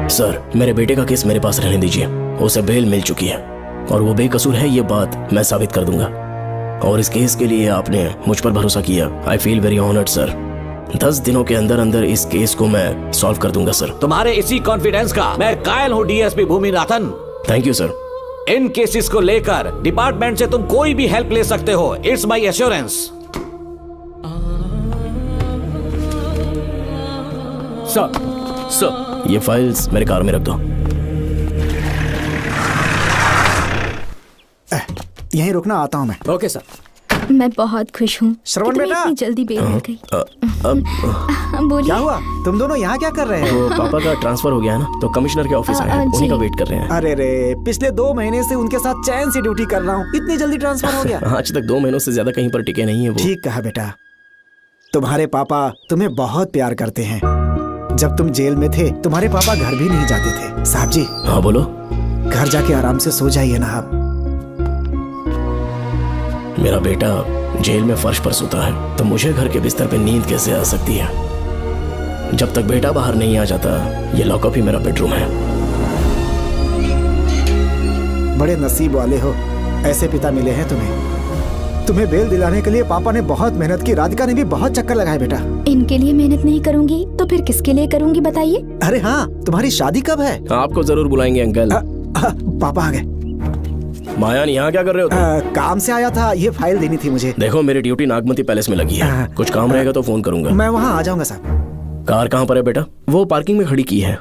Sir, मेरे बेटे का केस मेरे पास रहने दीजिए। उसे बेल मिल चुकी है और वो बेकसूर है, ये बात मैं साबित कर दूंगा। और इस केस के लिए आपने मुझ पर भरोसा किया। I feel very honoured sir. 10 दिनों के अंदर अंदर इस केस को मैं सॉल्व कर दूंगा सर। तुम्हारे इसी कॉन्फिडेंस का मैं कायल हूँ DSP Bhuminathan. Thank you sir. In cases को लेकर डिपार्टमेंट से तुम कोई भी हेल्प ले सकते हो। It's my assurance. सर, ये फाइल्स मेरे कार में रख दो। यहीं रुकना, आता हूँ मैं। Okay sir. मैं बहुत खुश हूँ। श्रवण बेटा, इतनी जल्दी बेल मिल गई। बोलिए। क्या हुआ? तुम दोनों यहाँ क्या कर रहे हैं? वो पापा का ट्रांसफर हो गया है ना, तो कमिश्नर के ऑफिस आए हैं, उन्हीं का वेट कर रहे हैं। अरे रे, पिछले 2 महीने से उनके साथ चैन से ड्यूटी कर रहा हूँ, इतनी जल्दी ट्रांसफर हो गया? आज तक 2 महीनों से ज्यादा कहीं पर टिके नहीं है वो। ठीक कहा बेटा, तुम्हारे पापा तुम्हें बहुत प्यार करते हैं। जब तुम जेल में थे तुम्हारे पापा घर भी नहीं जाते थे। साहब जी। हाँ बोलो। घर जाके आराम से सो जाइए ना आप। मेरा बेटा जेल में फर्श पर सोता है तो मुझे घर के बिस्तर पे नींद कैसे आ सकती है? जब तक बेटा बाहर नहीं आ जाता, ये लॉकअप ही मेरा बेडरूम है। बड़े नसीब वाले हो, ऐसे पिता मिले हैं तुम्हें बेल दिलाने के लिए पापा ने बहुत मेहनत की। राधिका ने भी बहुत चक्कर लगाए बेटा। इनके लिए मेहनत नहीं करूंगी तो फिर किसके लिए करूंगी बताइए? अरे हाँ, तुम्हारी शादी कब है? आपको जरूर बुलाएंगे अंकल। पापा आ गए। मायान, यहाँ क्या कर रहे हो तुम? काम से आया था, ये फाइल देनी थी मुझे। देखो, मेरी ड्यूटी नागमती पैलेस में लगी है। कुछ काम रहेगा तो फोन करूंगा। मैं वहाँ आ जाऊंगा साहब। कार कहाँ पर है बेटा? वो पार्किंग में खड़ी की है।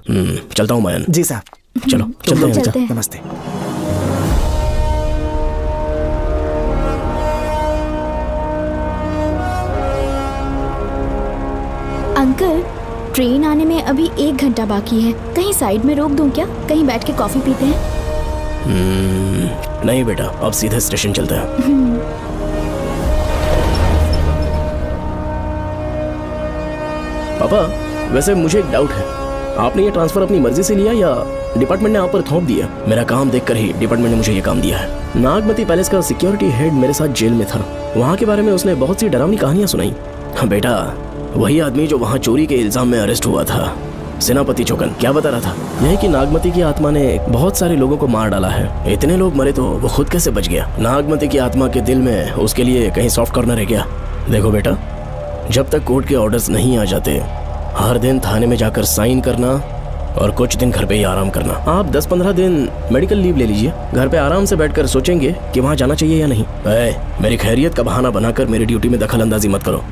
चलता हूँ मायान। जी साहब। चलो चलते हैं। नमस्ते। अंकल, ट्रेन आने में अभी 1 घंटा बाकी है। कहीं साइड में रोक दूं क्या? कहीं बैठ के कॉफी पीते हैं? नहीं बेटा, अब सीधे स्टेशन चलते हैं। पापा, वैसे मुझे एक डाउट है। आपने ये ट्रांसफर अपनी मर्जी से लिया या डिपार्टमेंट ने आप पर थोप दिया? मेरा काम देखकर ही डिपार्टमेंट ने मुझे ये काम दिया है। नागमती पैलेस का सिक्योरिटी हेड मेरे साथ जेल में था। वहाँ के बारे में उसने बहुत सी डरावनी कहानियां सुनाई। हाँ बेटा, वही आदमी जो वहाँ चोरी के इल्जाम में अरेस्ट हुआ था, सेनापति चौकन, क्या बता रहा था? यह कि नागमती की आत्मा ने बहुत सारे लोगों को मार डाला है। इतने लोग मरे तो वो खुद कैसे बच गया? नागमती की आत्मा के दिल में उसके लिए कहीं सॉफ्ट कॉर्नर है क्या? देखो बेटा, जब तक कोर्ट के ऑर्डर्स नहीं आ जाते, हर दिन थाने में जाकर साइन करना और कुछ दिन घर पे ही आराम करना। आप 10-15 दिन मेडिकल लीव ले लीजिए। घर पे आराम से बैठकर सोचेंगे कि वहाँ जाना चाहिए या नहीं। मेरी खैरियत का बहाना बनाकर मेरी ड्यूटी में दखल अंदाजी मत करो।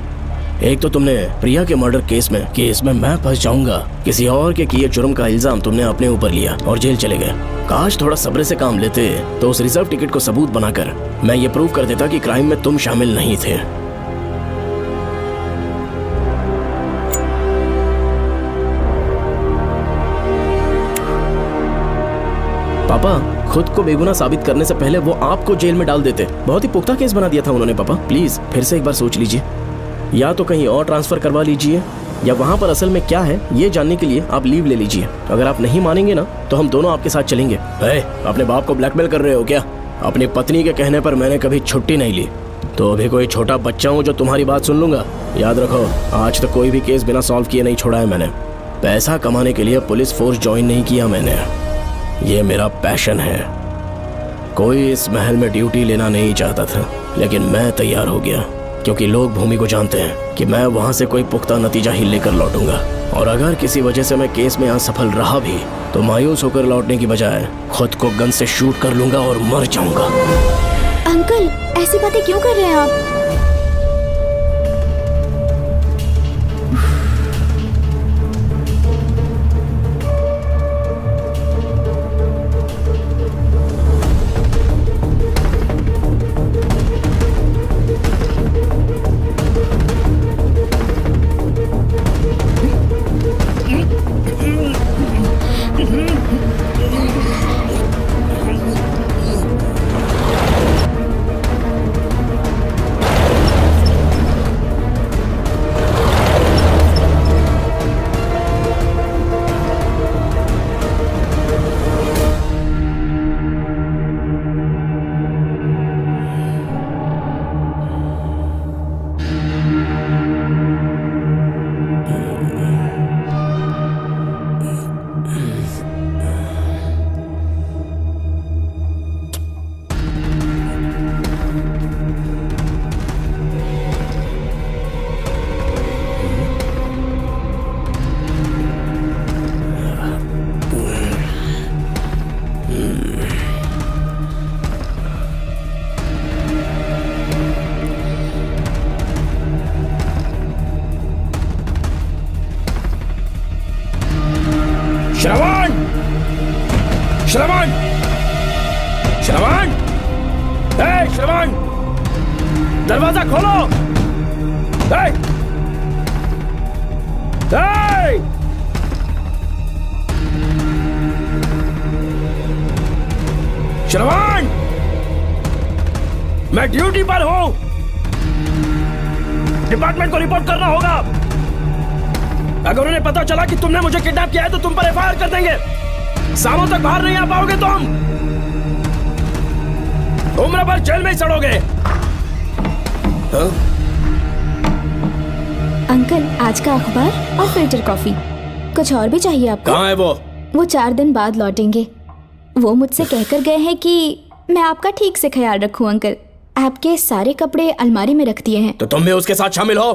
एक तो तुमने प्रिया के मर्डर केस में मैं फंस जाऊंगा, किसी और के किए जुर्म का इल्जाम तुमने अपने ऊपर लिया और जेल चले गए। काश थोड़ा सब्र से काम लेते तो उस रिजर्व टिकट को सबूत बनाकर मैं ये प्रूव कर देता कि क्राइम में तुम शामिल नहीं थे। पापा, खुद को बेगुनाह साबित करने से पहले वो आपको जेल में डाल देते। बहुत ही पुख्ता केस बना दिया था उन्होंने। पापा प्लीज फिर से एक बार सोच लीजिए। या तो कहीं और ट्रांसफर करवा लीजिए या वहाँ पर असल में क्या है ये जानने के लिए आप लीव ले लीजिए। अगर आप नहीं मानेंगे ना तो हम दोनों आपके साथ चलेंगे। अपने बाप को ब्लैकमेल कर रहे हो क्या? अपनी पत्नी के कहने पर मैंने कभी छुट्टी नहीं ली, तो अभी कोई छोटा बच्चा हूँ जो तुम्हारी बात सुन लूंगा? याद रखो, आज तक कोई भी केस बिना सॉल्व किए नहीं छोड़ा है मैंने। पैसा कमाने के लिए पुलिस फोर्स ज्वाइन नहीं किया मैंने, ये मेरा पैशन है। कोई इस महल में ड्यूटी लेना नहीं चाहता था, लेकिन मैं तैयार हो गया क्योंकि लोग भूमि को जानते हैं कि मैं वहां से कोई पुख्ता नतीजा ही लेकर लौटूंगा। और अगर किसी वजह से मैं केस में असफल रहा भी तो मायूस होकर लौटने की बजाय खुद को गन से शूट कर लूंगा और मर जाऊंगा। अंकल, ऐसी बातें क्यों कर रहे हैं आप? श्रवण! श्रवण! श्रवण! श्रवण! दरवाजा खोलो! श्रवण! मैं ड्यूटी पर हूं। डिपार्टमेंट को रिपोर्ट करना होगा। अगर उन्हें पता चला कि तुमने मुझे किडनैप किया है तो तुम पर एफआईआर कर देंगे। सालों तक बाहर नहीं आ पाओगे तुम। उम्र भर जेल में ही सड़ोगे। अंकल, अंकल, आज का अखबार और फिल्टर कॉफी। कुछ और भी चाहिए आपको? कहाँ है वो? वो 4 दिन बाद लौटेंगे। वो मुझसे कहकर गए हैं कि मैं आपका ठीक से ख्याल रखूं अंकल। आपके सारे कपड़े अलमारी में रख दिए हैं। तो तुम भी उसके साथ शामिल हो।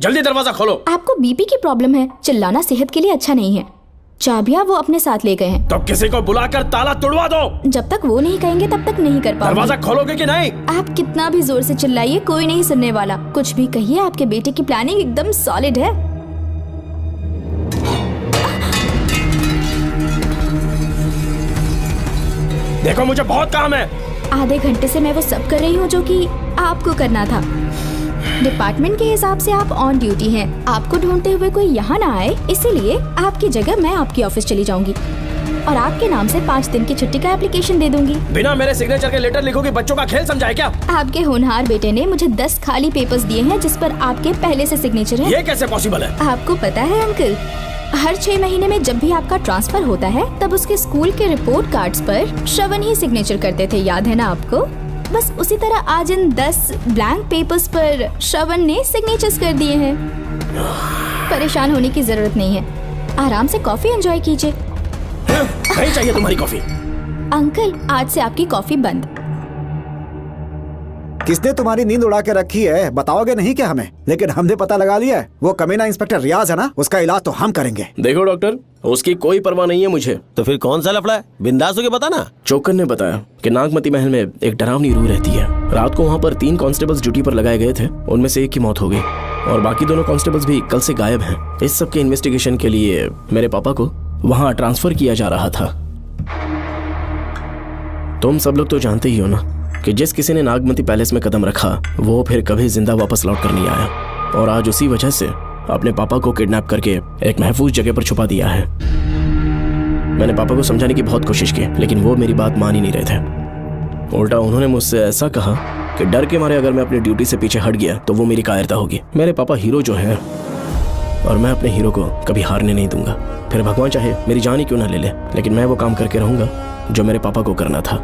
जल्दी दरवाजा खोलो। आपको बीपी की प्रॉब्लम है, चिल्लाना सेहत के लिए अच्छा नहीं है। चाबियां वो अपने साथ ले गए हैं। तो किसी को बुलाकर ताला तोड़वा दो। जब तक वो नहीं कहेंगे तब तक नहीं कर पाऊंगी। दरवाजा खोलोगे कि नहीं? आप कितना भी जोर से चिल्लाइए, कोई नहीं सुनने वाला। कुछ भी कहिए, आपके बेटे की प्लानिंग एकदम सॉलिड है। देखो मुझे बहुत काम है। आधे घंटे से मैं वो सब कर रही हूँ जो कि आपको करना था। डिपार्टमेंट के हिसाब से आप ऑन ड्यूटी हैं। आपको ढूंढते हुए कोई यहाँ ना आए, इसीलिए आपकी जगह मैं आपकी ऑफिस चली जाऊंगी और आपके नाम से 5 दिन की छुट्टी का एप्लीकेशन दे दूंगी। बिना मेरे सिग्नेचर के लेटर लिखोगे? बच्चों का खेल समझाए क्या? आपके होनहार बेटे ने मुझे 10 खाली पेपर्स दिए हैं जिस पर आपके पहले से सिग्नेचर है। ये कैसे पॉसिबल है? आपको पता है अंकल, हर 6 महीने में जब भी आपका ट्रांसफर होता है तब उसके स्कूल के रिपोर्ट कार्ड्स पर श्रवण ही सिग्नेचर करते थे, याद है ना आपको? बस उसी तरह आज इन 10 ब्लैंक पेपर्स पर श्रवण ने सिग्नेचर्स कर दिए हैं। परेशान होने की जरूरत नहीं है, आराम से कॉफी एंजॉय कीजिए। नहीं चाहिए तुम्हारी कॉफी। अंकल, आज से आपकी कॉफी बंद। किसने तुम्हारी नींद उड़ा के रखी है? बताओगे नहीं क्या हमें? लेकिन हमने पता लगा लिया है, वो कमीना इंस्पेक्टर रियाज है ना, उसका इलाज तो हम करेंगे। देखो डॉक्टर, उसकी कोई परवाह नहीं है मुझे। तो फिर कौन सा लफड़ा है? बिंदास होके बता ना। चोकर ने बताया कि नागमती महल में एक डरावनी रूह रहती है। रात को वहाँ पर 3 कांस्टेबल्स ड्यूटी पर लगाए गए थे, उनमें से एक की मौत हो गई और बाकी दोनों कांस्टेबल्स भी कल से गायब हैं। इस सब के इन्वेस्टिगेशन के लिए मेरे पापा को वहाँ ट्रांसफर किया जा रहा था। तुम सब लोग तो जानते ही हो ना कि जिस किसी ने नागमती पैलेस में कदम रखा वो फिर कभी जिंदा वापस लौट कर नहीं आया, और आज उसी वजह से अपने पापा को किडनैप करके एक महफूज जगह पर छुपा दिया है। मैंने पापा को समझाने की बहुत कोशिश की, लेकिन वो मेरी बात मान ही नहीं रहे थे। उल्टा उन्होंने मुझसे ऐसा कहा कि डर के मारे अगर मैं अपनी ड्यूटी से पीछे हट गया तो वो मेरी कायरता होगी। मेरे पापा हीरो जो है और मैं अपने हीरो को कभी हारने नहीं दूंगा, फिर भगवान चाहे मेरी जान ही क्यों ना ले ले, लेकिन मैं वो काम करके रहूंगा जो मेरे पापा को करना था।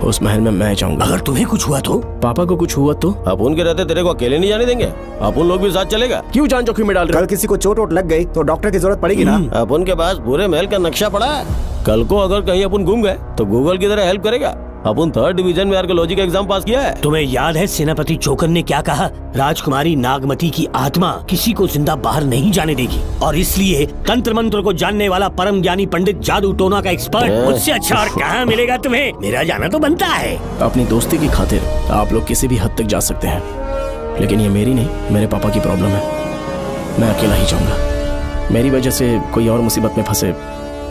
उस महल में मैं जाऊंगा। अगर तुम्हें कुछ हुआ तो? पापा को कुछ हुआ तो? अपन के रहते तेरे को अकेले नहीं जाने देंगे, अपन लोग भी साथ चलेगा। क्यों जान जोखिम में डाल रहे? कल किसी को चोट वोट लग गई तो डॉक्टर की जरूरत पड़ेगी ना। अपन के पास पूरे महल का नक्शा पड़ा है। कल को अगर कहीं अपन घूम गए तो गूगल की तरह हेल्प करेगा। अपन 3rd डिवीजन में आर्कियोलॉजी का एग्जाम पास किया है। तुम्हें याद है सेनापति चोकर ने क्या कहा? राजकुमारी नागमती की आत्मा किसी को जिंदा बाहर नहीं जाने देगी, और इसलिए तंत्र मंत्र को जानने वाला परम ज्ञानी पंडित जादू टोना का एक्सपर्ट मुझसे अच्छा और कहाँ मिलेगा तुम्हें? मेरा जाना तो बनता है। अपनी दोस्ती की खातिर आप लोग किसी भी हद तक जा सकते हैं, लेकिन ये मेरी नहीं, मेरे पापा की प्रॉब्लम है। मैं अकेला ही जाऊंगा। मेरी वजह से कोई और मुसीबत में फंसे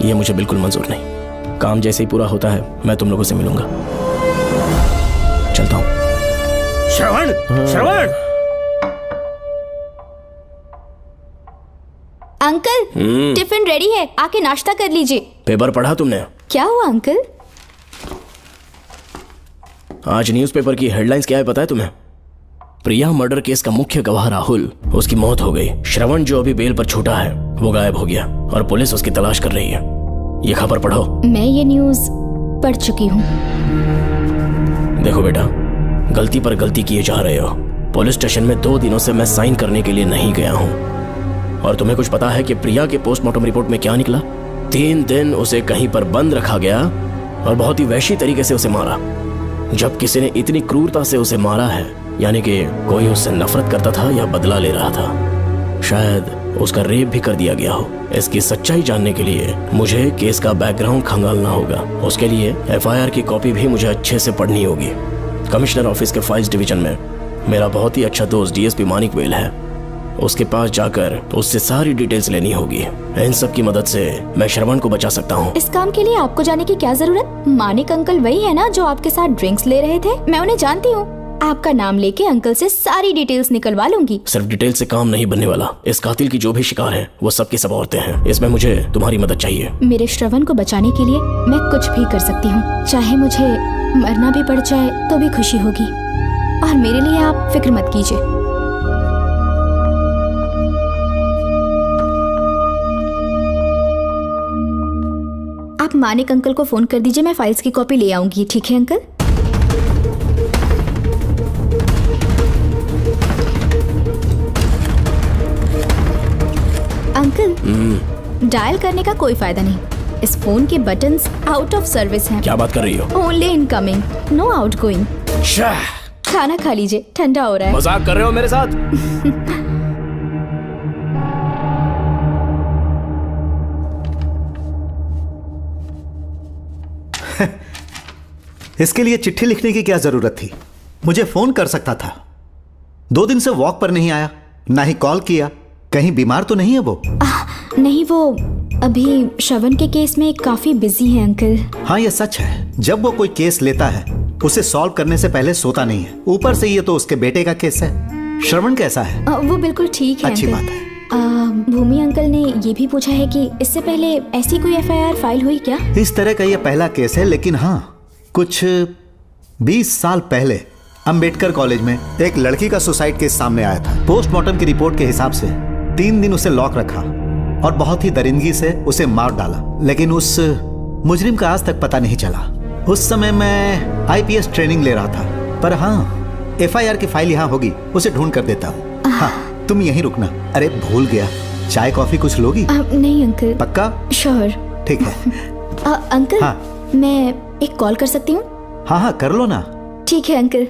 ये मुझे बिल्कुल मंजूर नहीं। काम जैसे ही पूरा होता है मैं तुम लोगों से मिलूंगा। चलता हूँ। श्रवण, श्रवण। अंकल, टिफिन रेडी है, आके नाश्ता कर लीजिए। पेपर पढ़ा तुमने? क्या हुआ अंकल? आज न्यूज़पेपर की हेडलाइंस क्या है पता है तुम्हें? प्रिया मर्डर केस का मुख्य गवाह राहुल, उसकी मौत हो गई। श्रवण जो अभी बेल पर छूटा है वो गायब हो गया और पुलिस उसकी तलाश कर रही है। ये खबर पढ़ो। मैं ये न्यूज़ पढ़ चुकी हूँ। देखो बेटा, गलती पर गलती किए जा रहे हो। पुलिस स्टेशन में 2 दिनों से मैं साइन करने के लिए नहीं गया हूँ, और तुम्हें कुछ पता है कि प्रिया के पोस्टमार्टम रिपोर्ट में क्या निकला? 3 दिन उसे कहीं पर बंद रखा गया और बहुत ही वैशी तरीके से उसे मारा। जब किसी ने इतनी क्रूरता से उसे मारा है, यानी कि कोई उससे नफरत करता था या बदला ले रहा था। शायद उसका रेप भी कर दिया गया हो। इसकी सच्चाई जानने के लिए मुझे केस का बैकग्राउंड खंगालना होगा। उसके लिए FIR की कॉपी भी मुझे अच्छे से पढ़नी होगी। कमिश्नर ऑफिस के फाइल्स डिवीजन में मेरा बहुत ही अच्छा दोस्त DSP मानिक वेल है, उसके पास जाकर उससे सारी डिटेल्स लेनी होगी। इन सब की मदद से मैं श्रवण को बचा सकता हूँ। इस काम के लिए आपको जाने की क्या जरूरत? मानिक अंकल वही है ना जो आपके साथ ड्रिंक्स ले रहे थे? मैं उन्हें जानती हूँ। आपका नाम लेके अंकल से सारी डिटेल्स निकलवा लूंगी। सिर्फ डिटेल से काम नहीं बनने वाला। इस कातिल की जो भी शिकार है वो सबकी सब औरतें हैं। इसमें मुझे तुम्हारी मदद चाहिए। मेरे श्रवण को बचाने के लिए मैं कुछ भी कर सकती हूँ। चाहे मुझे मरना भी पड़ जाए तो भी खुशी होगी, और मेरे लिए आप फिक्र मत कीजिए। आप मानिक अंकल को फोन कर दीजिए, मैं फाइल्स की कॉपी ले आऊंगी। ठीक है अंकल? डायल करने का कोई फायदा नहीं। इस फोन के बटन्स आउट ऑफ सर्विस हैं। क्या बात कर रही हो? Only incoming, no outgoing. खाना खा लीजिए, ठंडा हो रहा है। मजाक कर रहे हो मेरे साथ? इसके लिए चिट्ठी लिखने की क्या जरूरत थी? मुझे फोन कर सकता था। 2 दिन से वॉक पर नहीं आया, ना ही कॉल किया। कहीं बीमार तो नहीं है वो? नहीं, वो अभी श्रवण के केस में काफी बिजी है अंकल। हाँ, ये सच है। जब वो कोई केस लेता है उसे सॉल्व करने से पहले सोता नहीं है। ऊपर से ये तो उसके बेटे का केस है। श्रवण कैसा है? वो बिल्कुल ठीक है। अच्छी अंकल। बात है। भूमि अंकल ने ये भी पूछा है कि इससे पहले ऐसी कोई FIR फाइल हुई क्या? इस तरह का ये पहला केस है, लेकिन हाँ, कुछ 20 साल पहले अंबेडकर कॉलेज में एक लड़की का सुसाइड केस सामने आया था। पोस्टमार्टम की रिपोर्ट के हिसाब से 3 दिन उसे लॉक रखा और बहुत ही दरिंदगी से उसे मार डाला, लेकिन उस मुजरिम का आज तक पता नहीं चला। उस समय मैं IPS ट्रेनिंग ले रहा था, पर हाँ, FIR की फाइल यहाँ होगी, उसे ढूंढ कर देता हूँ। हाँ, तुम यहीं रुकना। अरे भूल गया, चाय कॉफी कुछ लोगी? नहीं अंकल। पक्का? श्योर। ठीक है। अंकल, हाँ। मैं एक कॉल कर सकती हूँ? हाँ हाँ, कर लो ना। ठीक है अंकल।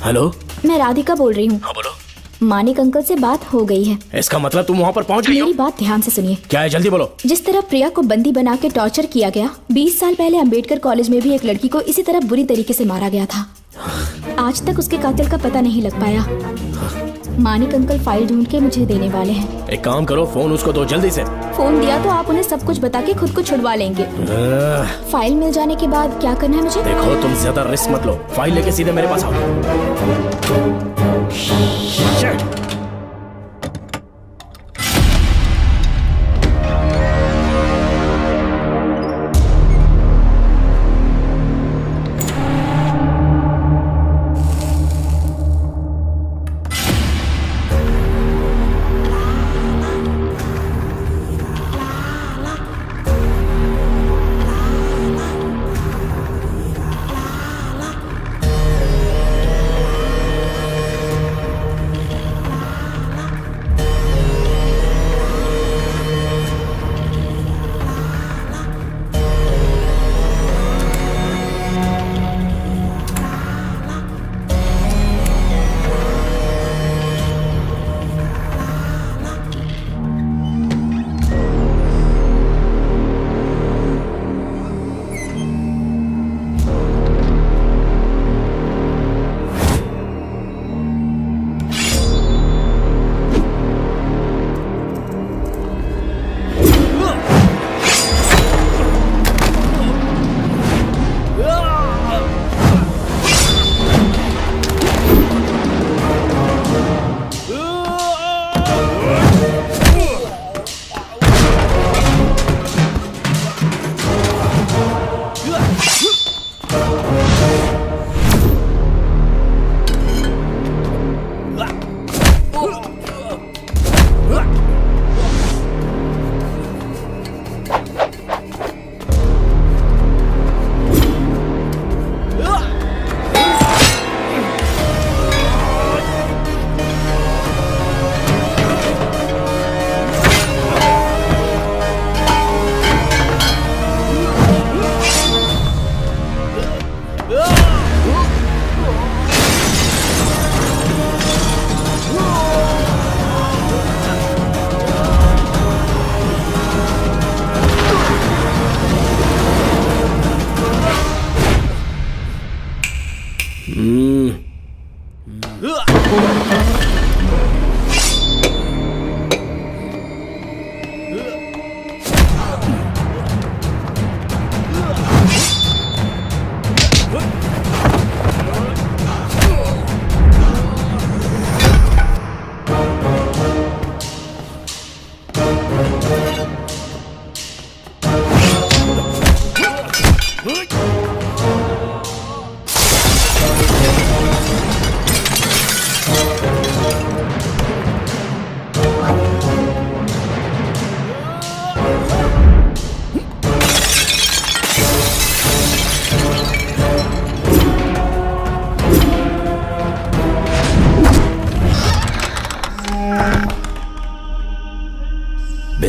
हेलो, मैं राधिका बोल रही हूँ। हाँ बोलो। मानिक अंकल से बात हो गई है। इसका मतलब तुम वहाँ पर पहुँच गई हो? मेरी बात ध्यान से सुनिए। क्या है, जल्दी बोलो। जिस तरह प्रिया को बंदी बना के टॉर्चर किया गया, 20 साल पहले अंबेडकर कॉलेज में भी एक लड़की को इसी तरह बुरी तरीके से मारा गया था। आज तक उसके कातिल का पता नहीं लग पाया। मानिक अंकल फाइल ढूंढ के मुझे देने वाले हैं। एक काम करो, फोन उसको दो जल्दी से। फोन दिया तो आप उन्हें सब कुछ बता के खुद को छुड़वा लेंगे। फाइल मिल जाने के बाद क्या करना है मुझे? देखो, तुम ज्यादा रिस्क मत लो, फाइल लेके सीधे मेरे पास आओ। Shit.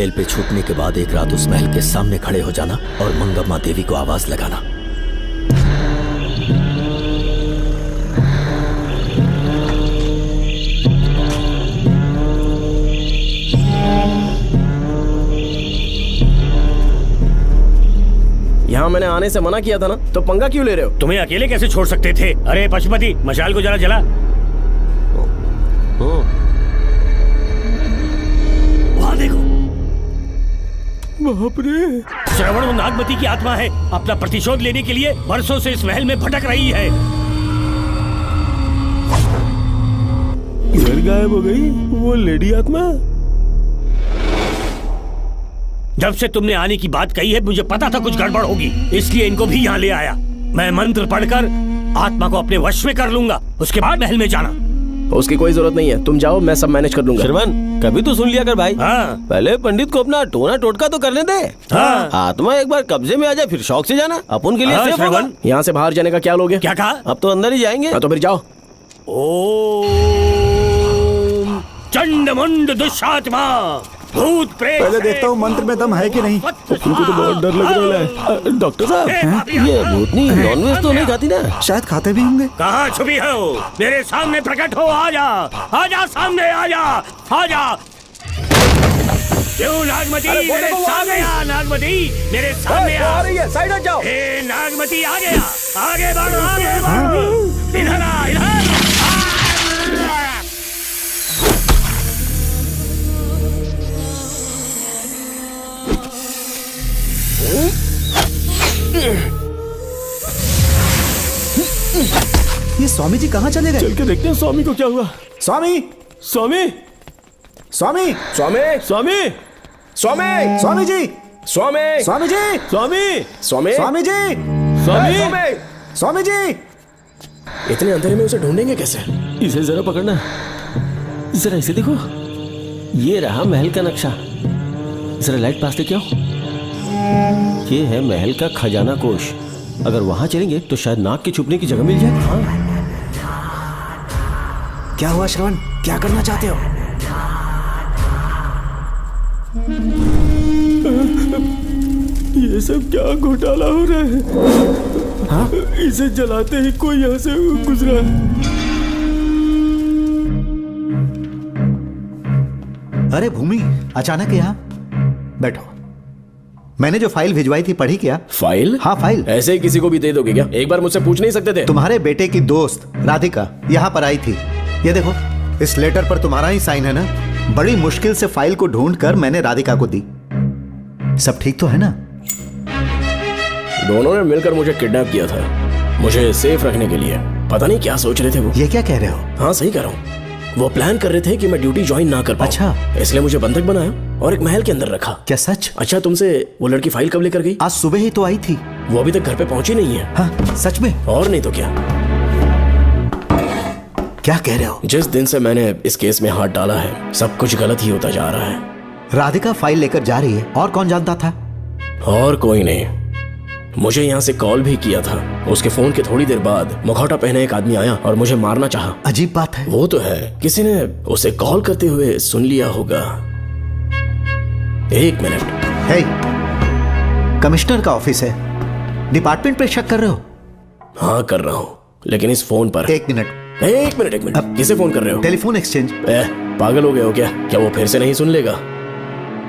जेल पे छूटने के बाद एक रात उस महल के सामने खड़े हो जाना और मंगम्मा देवी को आवाज लगाना। यहाँ मैंने आने से मना किया था ना, तो पंगा क्यों ले रहे हो? तुम्हें अकेले कैसे छोड़ सकते थे? अरे पशुपति, मशाल को जरा जला। वहाँ देखो। बाप रे! श्रवण नागमती की आत्मा है, अपना प्रतिशोध लेने के लिए बरसों से इस महल में भटक रही है। घर गायब हो गई वो लेडी आत्मा। जब से तुमने आने की बात कही है मुझे पता था कुछ गड़बड़ होगी, इसलिए इनको भी यहाँ ले आया। मैं मंत्र पढ़कर आत्मा को अपने वश में कर लूंगा, उसके बाद महल में जाना। उसकी कोई जरूरत नहीं है, तुम जाओ, मैं सब मैनेज कर लूंगा। श्रवण, कभी तो सुन लिया कर भाई। हाँ। पहले पंडित को अपना टोना टोटका तो करने दे। हाँ। आत्मा एक बार कब्जे में आ जाए फिर शौक से जाना, अपन के लिए सेफ होगा। श्रवण, यहाँ से बाहर जाने का क्या लोगे? क्या कहा? अब तो अंदर ही जाएंगे। तो फिर जाओ। ओम चंडमुंड दुष्टात्मा भूत प्रेत। पहले देखता हूँ मंत्र में दम है कि नहीं। उनको तो बहुत डर लग रहा है। डॉक्टर साहब, ये भूतनी नॉनवेज तो नहीं खाती ना? शायद खाते भी होंगे। कहाँ छुपी हो? मेरे सामने प्रकट हो, आजा, आजा सामने, आजा, आजा। क्यों नागमती मेरे सामने आ, नागमती मेरे सामने आ। साइड हट जाओ। ए नागमती आ गया, आगे बढ़, आगे बढ़, इधर आ, इधर। ये स्वामी जी कहाँ चले गए? चल के देखते हैं स्वामी को क्या हुआ। स्वामी, स्वामी, स्वामी, स्वामी, स्वामी, स्वामी, स्वामी जी, स्वामी, स्वामी जी, स्वामी, स्वामी, स्वामी जी, स्वामी, स्वामी जी। इतने अंधेरे में उसे ढूंढेंगे कैसे? इसे जरा पकड़ना, जरा इसे देखो, ये रहा महल का नक्शा। जरा लाइट पास लेके आओ। ये है महल का खजाना कोष। अगर वहां चलेंगे तो शायद नाग के छुपने की जगह मिल जाए। हाँ। क्या हुआ श्रवण, क्या करना चाहते हो? ये सब क्या घोटाला हो रहा है? हाँ? इसे जलाते ही कोई यहाँ से गुजरा। अरे भूमि, अचानक यहाँ? बैठो। मैंने जो फाइल भिजवाई थी पढ़ी क्या? फाइल? हाँ फाइल। ऐसे ही किसी को भी दे दोगे क्या? एक बार मुझसे पूछ नहीं सकते थे? तुम्हारे बेटे की दोस्त राधिका यहाँ पर आई थी। ये देखो, इस लेटर पर तुम्हारा ही साइन है ना? बड़ी मुश्किल से फाइल को ढूंढकर मैंने राधिका को दी। सब ठीक तो है ना? दोनों ने मिलकर मुझे किडनैप किया था, मुझे सेफ रखने के लिए। पता नहीं क्या सोच रहे थे वो। ये क्या कह रहे हो? हाँ सही कह रहा हूँ। वो प्लान कर रहे थे कि मैं ड्यूटी ज्वाइन ना कर पाऊं। अच्छा। इसलिए मुझे बंधक बनाया और एक महल के अंदर रखा। क्या सच? अच्छा, तुमसे वो लड़की फाइल कब लेकर गई? आज सुबह ही तो आई थी। वो अभी तक घर पे पहुंची नहीं है। हाँ सच में? और नहीं तो क्या। क्या कह रहे हो? जिस दिन से मैंने इस केस में हाथ डाला है सब कुछ गलत ही होता जा रहा है। राधिका फाइल लेकर जा रही है और कौन जानता था? और कोई नहीं। मुझे यहाँ से कॉल भी किया था। उसके फोन के थोड़ी देर बाद मुखौटा पहने एक आदमी आया और मुझे मारना चाहा। अजीब बात है। वो तो है, किसी ने उसे कॉल करते हुए सुन लिया होगा। एक मिनट। हे, कमिश्नर का ऑफिस है, डिपार्टमेंट पे शक कर रहे हो? हाँ कर रहा हूँ, लेकिन इस फोन पर। एक मिनट, एक मिनट। किसे फोन कर रहे हो? Telephone exchange. पागल हो गए हो क्या? क्या वो फिर से नहीं सुन लेगा?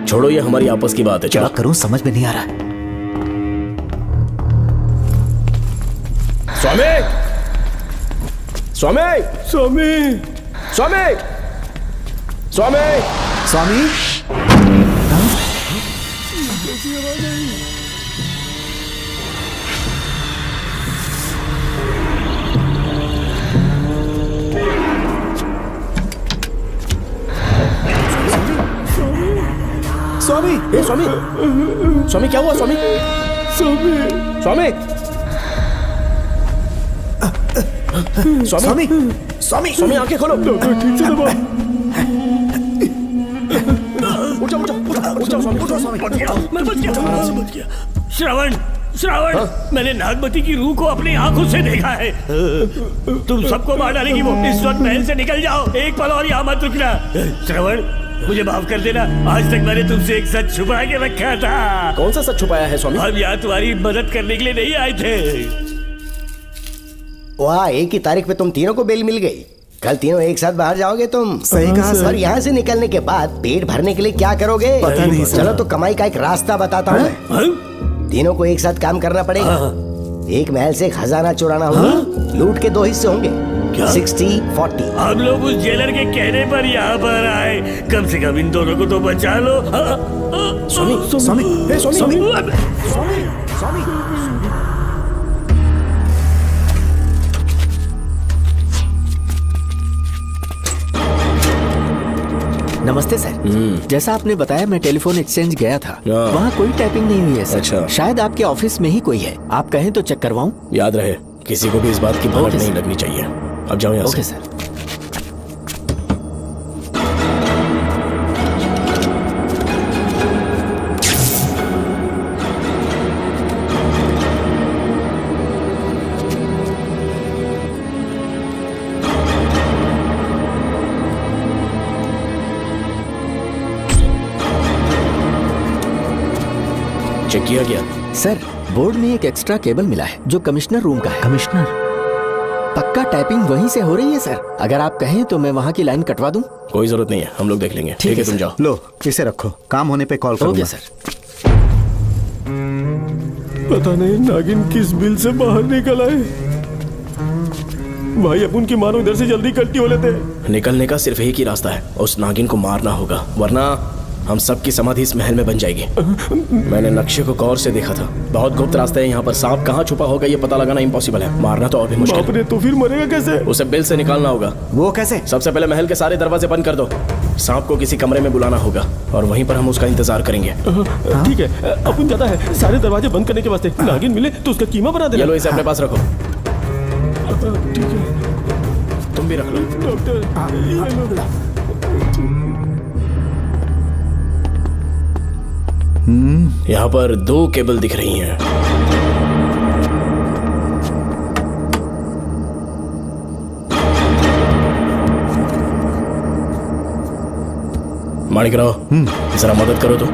छोड़ो, ये हमारी आपस की बात है। क्या करूं समझ में नहीं आ रहा। स्वामी, स्वामी, स्वामी, स्वामी, स्वामी, स्वामी। स्वामी, ए स्वामी, स्वामी क्या हुआ? स्वामी, स्वामी, स्वामी, स्वामी, स्वामी, स्वामी आंखें खोलो। ठीक से दबाओ। उठो, उठो, उठो, उठो स्वामी, उठो स्वामी। मैं बच गया। श्रवण, श्रवण, मैंने नागमती की रूह को अपनी आंखों से देखा है। तुम सबको मार डालेगी वो। इस वक्त महल से निकल जाओ, एक पल और यहाँ मत रुकना। श्रवण, मुझे माफ कर देना, आज तक मैंने तुमसे एक सच छुपा के रखा था। कौन सा सच छुपाया है स्वामी? हम यहाँ तुम्हारी मदद करने के लिए नहीं आए थे। वाह, एक ही तारीख पे तुम तीनों को बेल मिल गई। कल तीनों एक साथ बाहर जाओगे तुम। सही कहा सर। और यहाँ से निकलने के बाद पेट भरने के लिए क्या करोगे? पता नहीं सर। चलो तो कमाई का एक रास्ता बताता हूँ मैं। तीनों को एक साथ काम करना पड़ेगा। एक महल से खजाना चुराना होगा। लूट के 2 हिस्से होंगे, 60-40। हम लोग उस जेलर के कहने पर यहाँ पर आए, कम से कम इन दोनों को तो बचा लो। स्वामी, स्वामी, हे स्वामी, स्वामी, स्वामी, स्वामी। नमस्ते सर। जैसा आपने बताया मैं टेलीफोन एक्सचेंज गया था, वहाँ कोई टैपिंग नहीं हुई है सर। अच्छा। शायद आपके ऑफिस में ही कोई है, आप कहें तो चेक करवाऊं? याद रहे, किसी को भी इस बात की भनक नहीं लगनी चाहिए। अब जाओ यहाँ से। Okay sir. चेक किया गया सर। बोर्ड में एक एक्स्ट्रा केबल मिला है जो कमिश्नर रूम का है। कमिश्नर? पक्का टाइपिंग वहीं से हो रही है सर। अगर आप कहें तो मैं वहाँ की लाइन कटवा दूं? कोई जरूरत नहीं है, हम लोग देख लेंगे। ठीक है, तुम जाओ। लो इसे रखो, काम होने पे कॉल करूंगा। Okay sir. पता नहीं नागिन किस बिल से बाहर निकल आए। भाई अपन की मानो इधर से जल्दी कट्टी हो लेते। निकलने का सिर्फ एक ही रास्ता है, उस नागिन को मारना होगा, वरना हम सबकी समाधि इस महल में बन जाएगी। मैंने नक्शे को गौर से देखा था, बहुत गुप्त रास्ता है यहाँ पर। सांप कहाँ छुपा होगा ये पता लगाना इम्पॉसिबल है, मारना तो और भी मुश्किल है। तो फिर मरेगा कैसे? उसे बिल से निकालना होगा। वो कैसे? सबसे पहले महल के सारे दरवाजे बंद कर दो। सांप को किसी कमरे में बुलाना होगा और वहीं पर हम उसका इंतजार करेंगे। ठीक है, अपन जाता है सारे दरवाजे बंद करने के वास्ते। नागिन मिले तो उसका कीमा बना देना। चलो इसे अपने पास रखो। ठीक है, तुम भी रख लो। डॉक्टर यहाँ पर 2 केबल दिख रही हैं। माणिकराव, जरा मदद करो तो।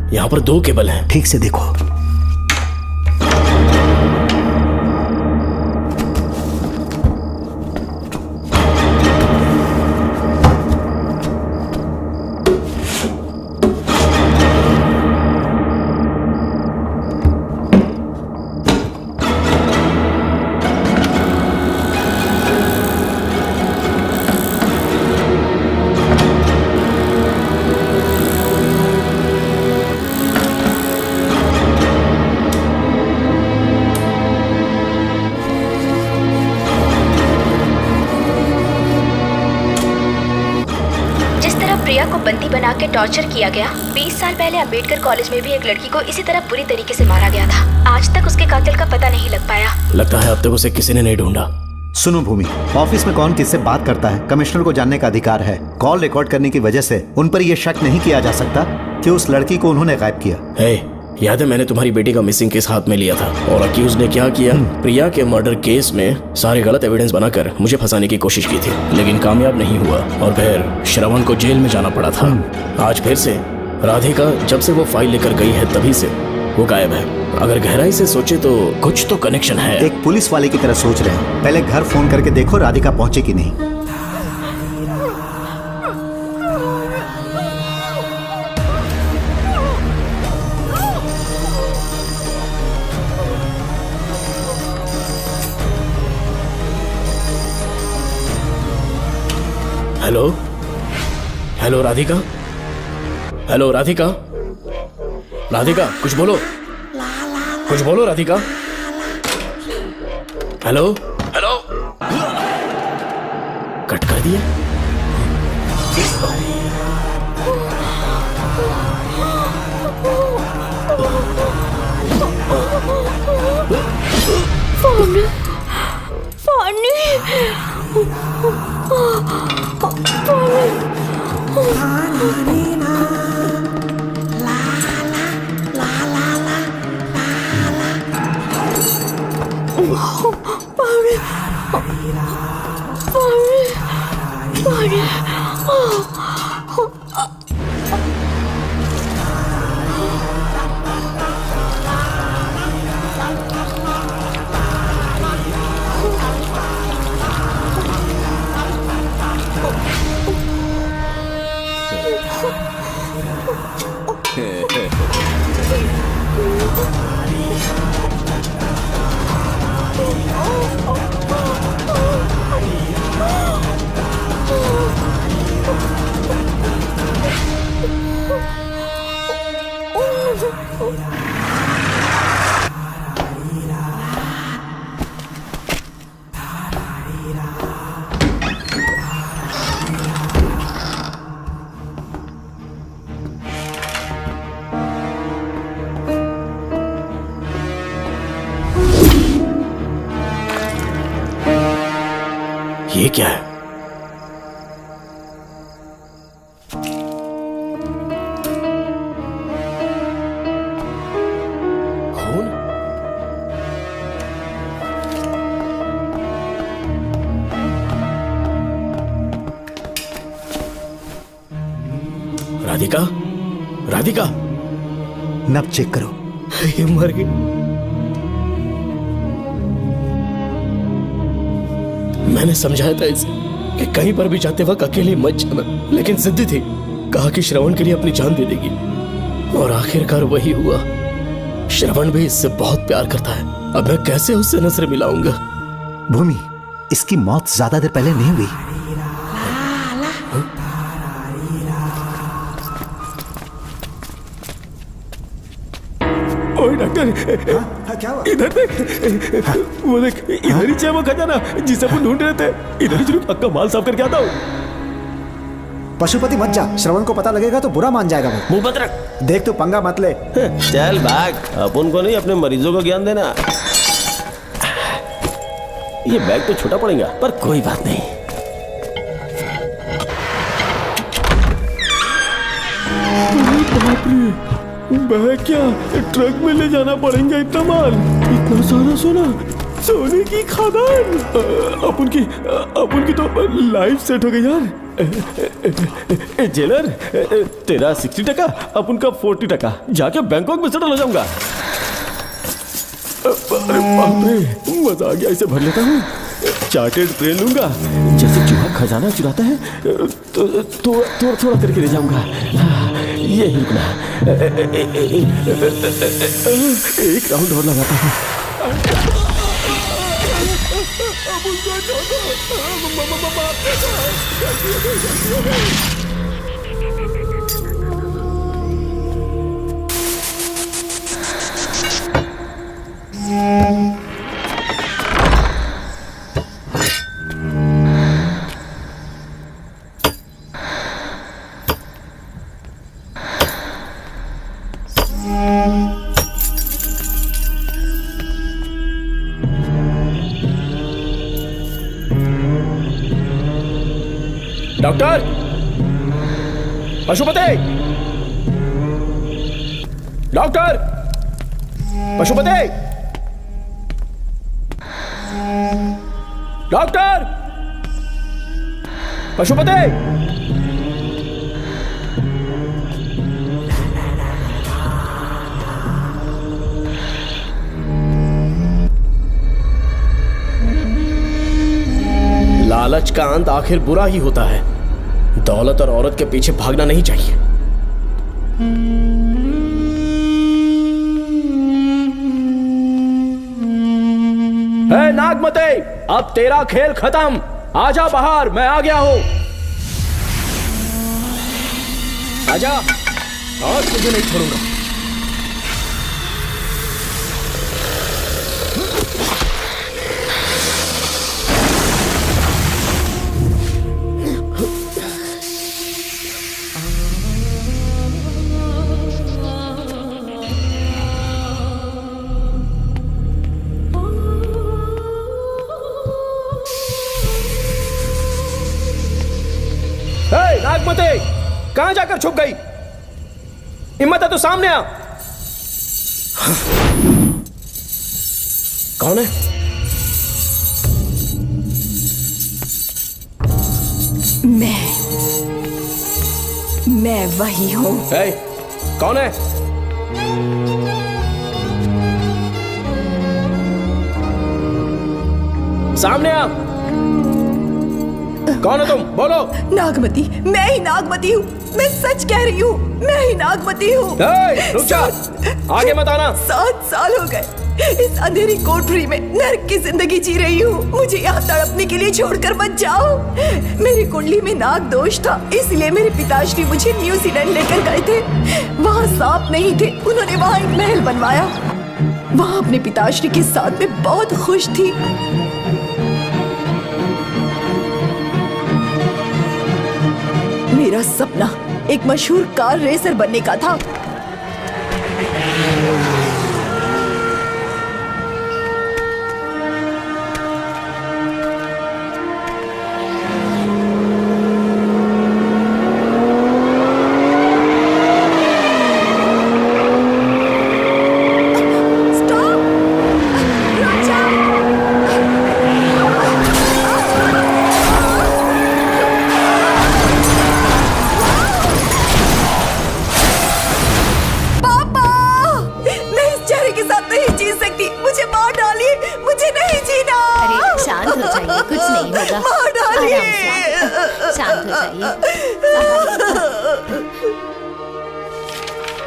यहाँ पर 2 केबल हैं। ठीक से देखो। प्रिया को बंदी बना के टॉर्चर किया गया, 20 साल पहले अंबेडकर कॉलेज में भी एक लड़की को इसी तरह बुरी तरीके से मारा गया था। आज तक उसके कातिल का पता नहीं लग पाया। लगता है अब तक उसे किसी ने नहीं ढूंढा। सुनो भूमि, ऑफिस में कौन किससे बात करता है कमिश्नर को जानने का अधिकार है। कॉल रिकॉर्ड करने की वजह से उन पर यह शक नहीं किया जा सकता कि उस लड़की को उन्होंने गायब किया। याद है मैंने तुम्हारी बेटी का मिसिंग केस हाथ में लिया था और अक्यूज ने क्या किया, प्रिया के मर्डर केस में सारे गलत एविडेंस बनाकर मुझे फंसाने की कोशिश की थी, लेकिन कामयाब नहीं हुआ और फिर श्रवण को जेल में जाना पड़ा था। आज फिर से राधिका जब से वो फाइल लेकर गई है तभी से वो गायब है। अगर गहराई से सोचे तो कुछ तो कनेक्शन है। एक पुलिस वाले की तरह सोच रहे हैं। पहले घर फोन करके देखो राधिका पहुंचे कि नहीं। Hello hello Radhika, hello Radhika, Radhika कुछ बोलो, कुछ बोलो राधिका। हेलो हेलो, कट कर दिया। ये क्या है? खून? राधिका, राधिका, नब चेक करो। ये मर गई। मैंने समझाया था इसे कि कहीं पर भी जाते वक्त अकेले मत जाना, लेकिन जिद्दी थी। कहा कि श्रवण के लिए अपनी जान दे देगी, और आखिरकार वही हुआ। श्रवण भी इससे बहुत प्यार करता है। अब मैं कैसे उससे नजर मिलाऊंगा? भूमि, इसकी मौत ज्यादा देर पहले नहीं हुई। ओए डॉक्टर, क्या हुआ? इधर देख, वो देख, इधर ही है वो खजाना जिसे अपन ढूंढ रहे थे। इधर ही जरूर पक्का माल साफ करके आता हूँ। पशुपति मत जा, श्रवण को पता लगेगा तो बुरा मान जाएगा वो। मुंह बंद रख। देख तू पंगा मत ले। चल भाग, अपन को नहीं अपने मरीजों को ज्ञान देना। ये बैग तो छोटा पड़ेगा, पर कोई बात नहीं। बाप रे, बैग क्या ट्रक में ले जाना पड़ेगा? इतना माल, इतना सारा सोना, सोने की खादान। अपन की तो लाइफ सेट हो गई यार। जेलर, तेरा 60%, अपन का 40%। जाके बैंकॉक में सेटल हो जाऊंगा। अरे बाप रे, मजा आ गया। इसे भर लेता हूँ। चार्टेड ट्रेन लूंगा, जैसे चूहा खजाना चुराता है तो थोड़ा करके ले जाऊंगा। ये ही रुकना। एक राउंड और लगाता हूँ। Doctor, Pashupati, doctor, Pashupati, doctor, Pashupati. लालच का अंत आखिर बुरा ही होता है। दौलत और औरत के पीछे भागना नहीं चाहिए। हे नागमते, अब तेरा खेल खत्म। आजा बाहर, मैं आ गया हूं। आजा, आज तुझे नहीं छोड़ूंगा। नागमते, कहां जाकर छुप गई? हिम्मत है तो सामने आ। कौन है? मैं वही हूँ। कौन है? सामने आ। कौन है तुम? बोलो। नागमती, मैं ही नागमती हूँ। मैं सच कह रही हूँ, मैं ही नागमती हूँ। रुक जा, आगे मत आना। 7 साल हो गए इस अंधेरी कोठरी में नर्क की जिंदगी जी रही हूँ। मुझे यहाँ तड़पने के लिए छोड़कर मत जाओ। मेरी कुंडली में नाग दोष था, इसलिए मेरे पिताश्री मुझे न्यूजीलैंड लेकर गए थे। वहाँ सांप नहीं थे, उन्होंने वहाँ एक महल बनवाया। वहाँ अपने पिताश्री के साथ में बहुत खुश थी। मेरा सपना एक मशहूर कार रेसर बनने का था।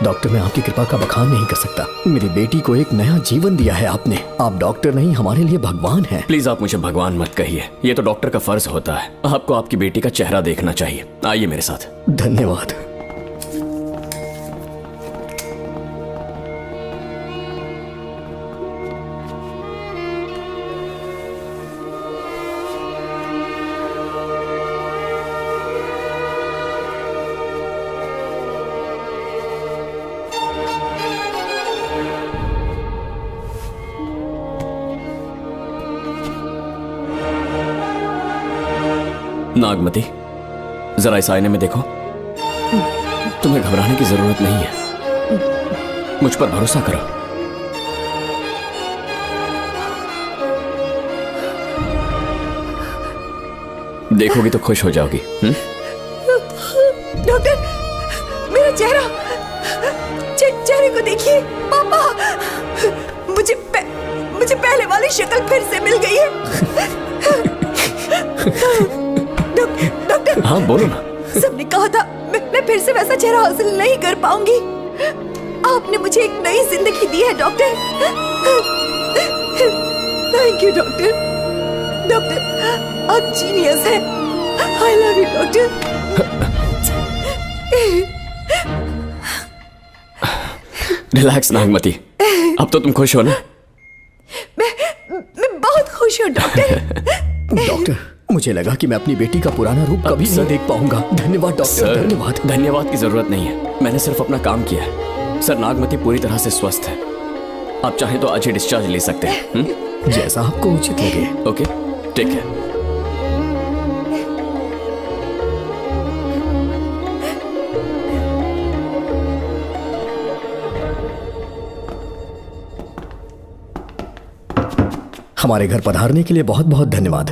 डॉक्टर, मैं आपकी कृपा का बखान नहीं कर सकता। मेरी बेटी को एक नया जीवन दिया है आपने। आप डॉक्टर नहीं, हमारे लिए भगवान हैं। प्लीज आप मुझे भगवान मत कहिए, ये तो डॉक्टर का फर्ज होता है। आपको आपकी बेटी का चेहरा देखना चाहिए। आइए मेरे साथ। धन्यवाद। नागमती, जरा इस आईने में देखो। तुम्हें घबराने की जरूरत नहीं है, मुझ पर भरोसा करो। देखोगी तो खुश हो जाओगी। डॉक्टर, मेरा चेहरा, चेहरे को देखिए। पापा, मुझे पहले वाली शक्ल फिर से मिल गई है। डॉक्टर, हाँ बोलो ना। सबने कहा था मैं फिर से वैसा चेहरा हासिल नहीं कर पाऊंगी। आपने मुझे एक नई जिंदगी दी है doctor. Thank you doctor. Doctor, आप जीनियस हैं। I love you doctor. Relax Nagmati, अब तो तुम खुश हो ना? मैं बहुत खुश हूँ डॉक्टर। डॉक्टर, मुझे लगा कि मैं अपनी बेटी का पुराना रूप कभी नहीं देख पाऊंगा। धन्यवाद डॉक्टर, धन्यवाद। धन्यवाद की जरूरत नहीं है, मैंने सिर्फ अपना काम किया है। सर, नागमती पूरी तरह से स्वस्थ है। आप चाहें तो आज ही डिस्चार्ज ले सकते हैं। जैसा आपको उचित लगे। Okay, take care. हमारे घर पधारने के लिए बहुत बहुत धन्यवाद।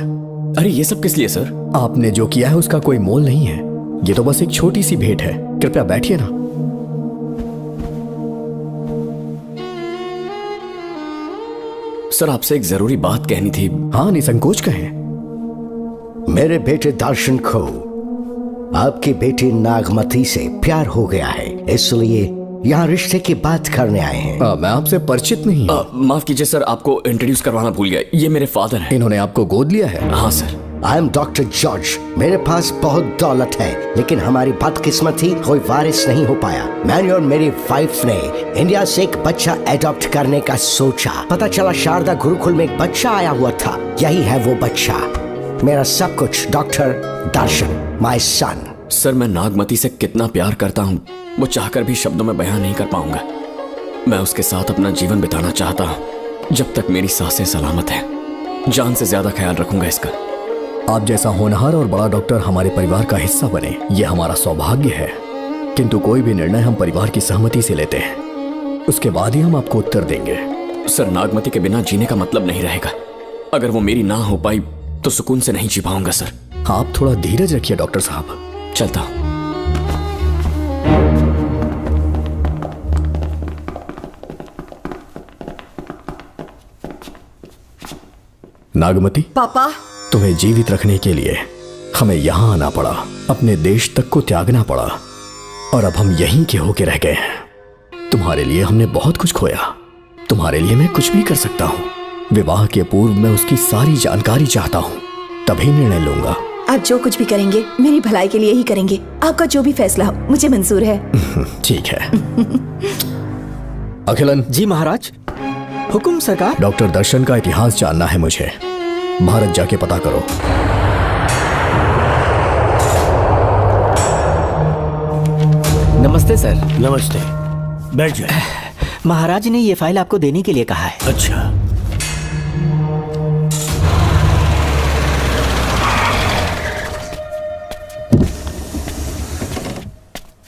अरे ये सब किस लिए सर? आपने जो किया है उसका कोई मोल नहीं है। ये तो बस एक छोटी सी भेंट है। कृपया बैठिए ना। सर, आपसे एक जरूरी बात कहनी थी। हाँ, निसंकोच कहें। मेरे बेटे दर्शन को आपकी बेटी नागमती से प्यार हो गया है, इसलिए यहाँ रिश्ते की बात करने आए हैं। मैं आपसे परिचित नहीं हूँ। माफ कीजिए सर, आपको इंट्रोड्यूस करवाना भूल गया। ये मेरे फादर हैं। इन्होंने आपको गोद लिया है? हाँ sir. I am doctor George. मेरे पास बहुत दौलत है, लेकिन हमारी बदकिस्मती कोई वारिस नहीं हो पाया। मैंने और मेरी वाइफ ने इंडिया से एक बच्चा एडॉप्ट करने का सोचा। पता चला शारदा गुरुकुल में एक बच्चा आया हुआ था। यही है वो बच्चा, मेरा सब कुछ। Doctor Darshan, my son. Sir, मैं नागमती से कितना प्यार करता हूँ वो चाहकर भी शब्दों में बयान नहीं कर पाऊंगा। मैं उसके साथ अपना जीवन बिताना चाहता हूँ जब तक मेरी सांसें सलामत हैं। जान से ज्यादा ख्याल रखूंगा इसका। आप जैसा होनहार और बड़ा डॉक्टर हमारे परिवार का हिस्सा बने, ये हमारा सौभाग्य है। किंतु कोई भी निर्णय हम परिवार की सहमति से लेते हैं, उसके बाद ही हम आपको उत्तर देंगे। सर, नागमती के बिना जीने का मतलब नहीं रहेगा। अगर वो मेरी ना हो पाई तो सुकून से नहीं जी पाऊंगा सर। आप थोड़ा धीरज रखिए डॉक्टर साहब। चलता हूं। नागमती, पापा, तुम्हें जीवित रखने के लिए हमें यहाँ आना पड़ा, अपने देश तक को त्यागना पड़ा, और अब हम यहीं के होके रह गए हैं। तुम्हारे लिए हमने बहुत कुछ खोया, तुम्हारे लिए मैं कुछ भी कर सकता हूँ। विवाह के पूर्व मैं उसकी सारी जानकारी चाहता हूँ, तभी निर्णय लूंगा। आप जो कुछ भी करेंगे मेरी भलाई के लिए ही करेंगे। आपका जो भी फैसला हो मुझे मंजूर है। ठीक है। अखिलन। जी महाराज। हुकुम सरकार। डॉक्टर दर्शन का इतिहास जानना है मुझे। भारत जाके पता करो। नमस्ते सर। नमस्ते, बैठ जाए। महाराज ने ये फाइल आपको देने के लिए कहा है। अच्छा।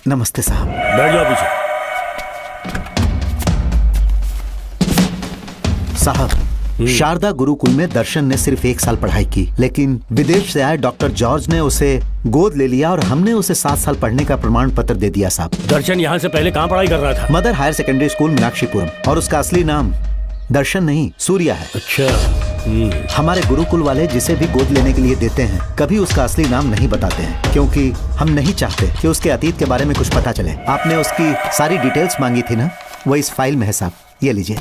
नमस्ते साहब। बैठ जाओ पीछे। साहब, शारदा गुरुकुल में दर्शन ने सिर्फ 1 साल पढ़ाई की, लेकिन विदेश से आए डॉक्टर जॉर्ज ने उसे गोद ले लिया और हमने उसे 7 साल पढ़ने का प्रमाण पत्र दे दिया साहब। दर्शन यहाँ से पहले कहाँ पढ़ाई कर रहा था? Mother higher secondary school Meenakshipuram, और उसका असली नाम दर्शन नहीं सूर्या है। अच्छा। हमारे गुरुकुल वाले जिसे भी गोद लेने के लिए देते हैं कभी उसका असली नाम नहीं बताते हैं, क्योंकि हम नहीं चाहते कि उसके अतीत के बारे में कुछ पता चले। आपने उसकी सारी डिटेल्स मांगी थी ना, वो इस फाइल में है साहब, ये लीजिए।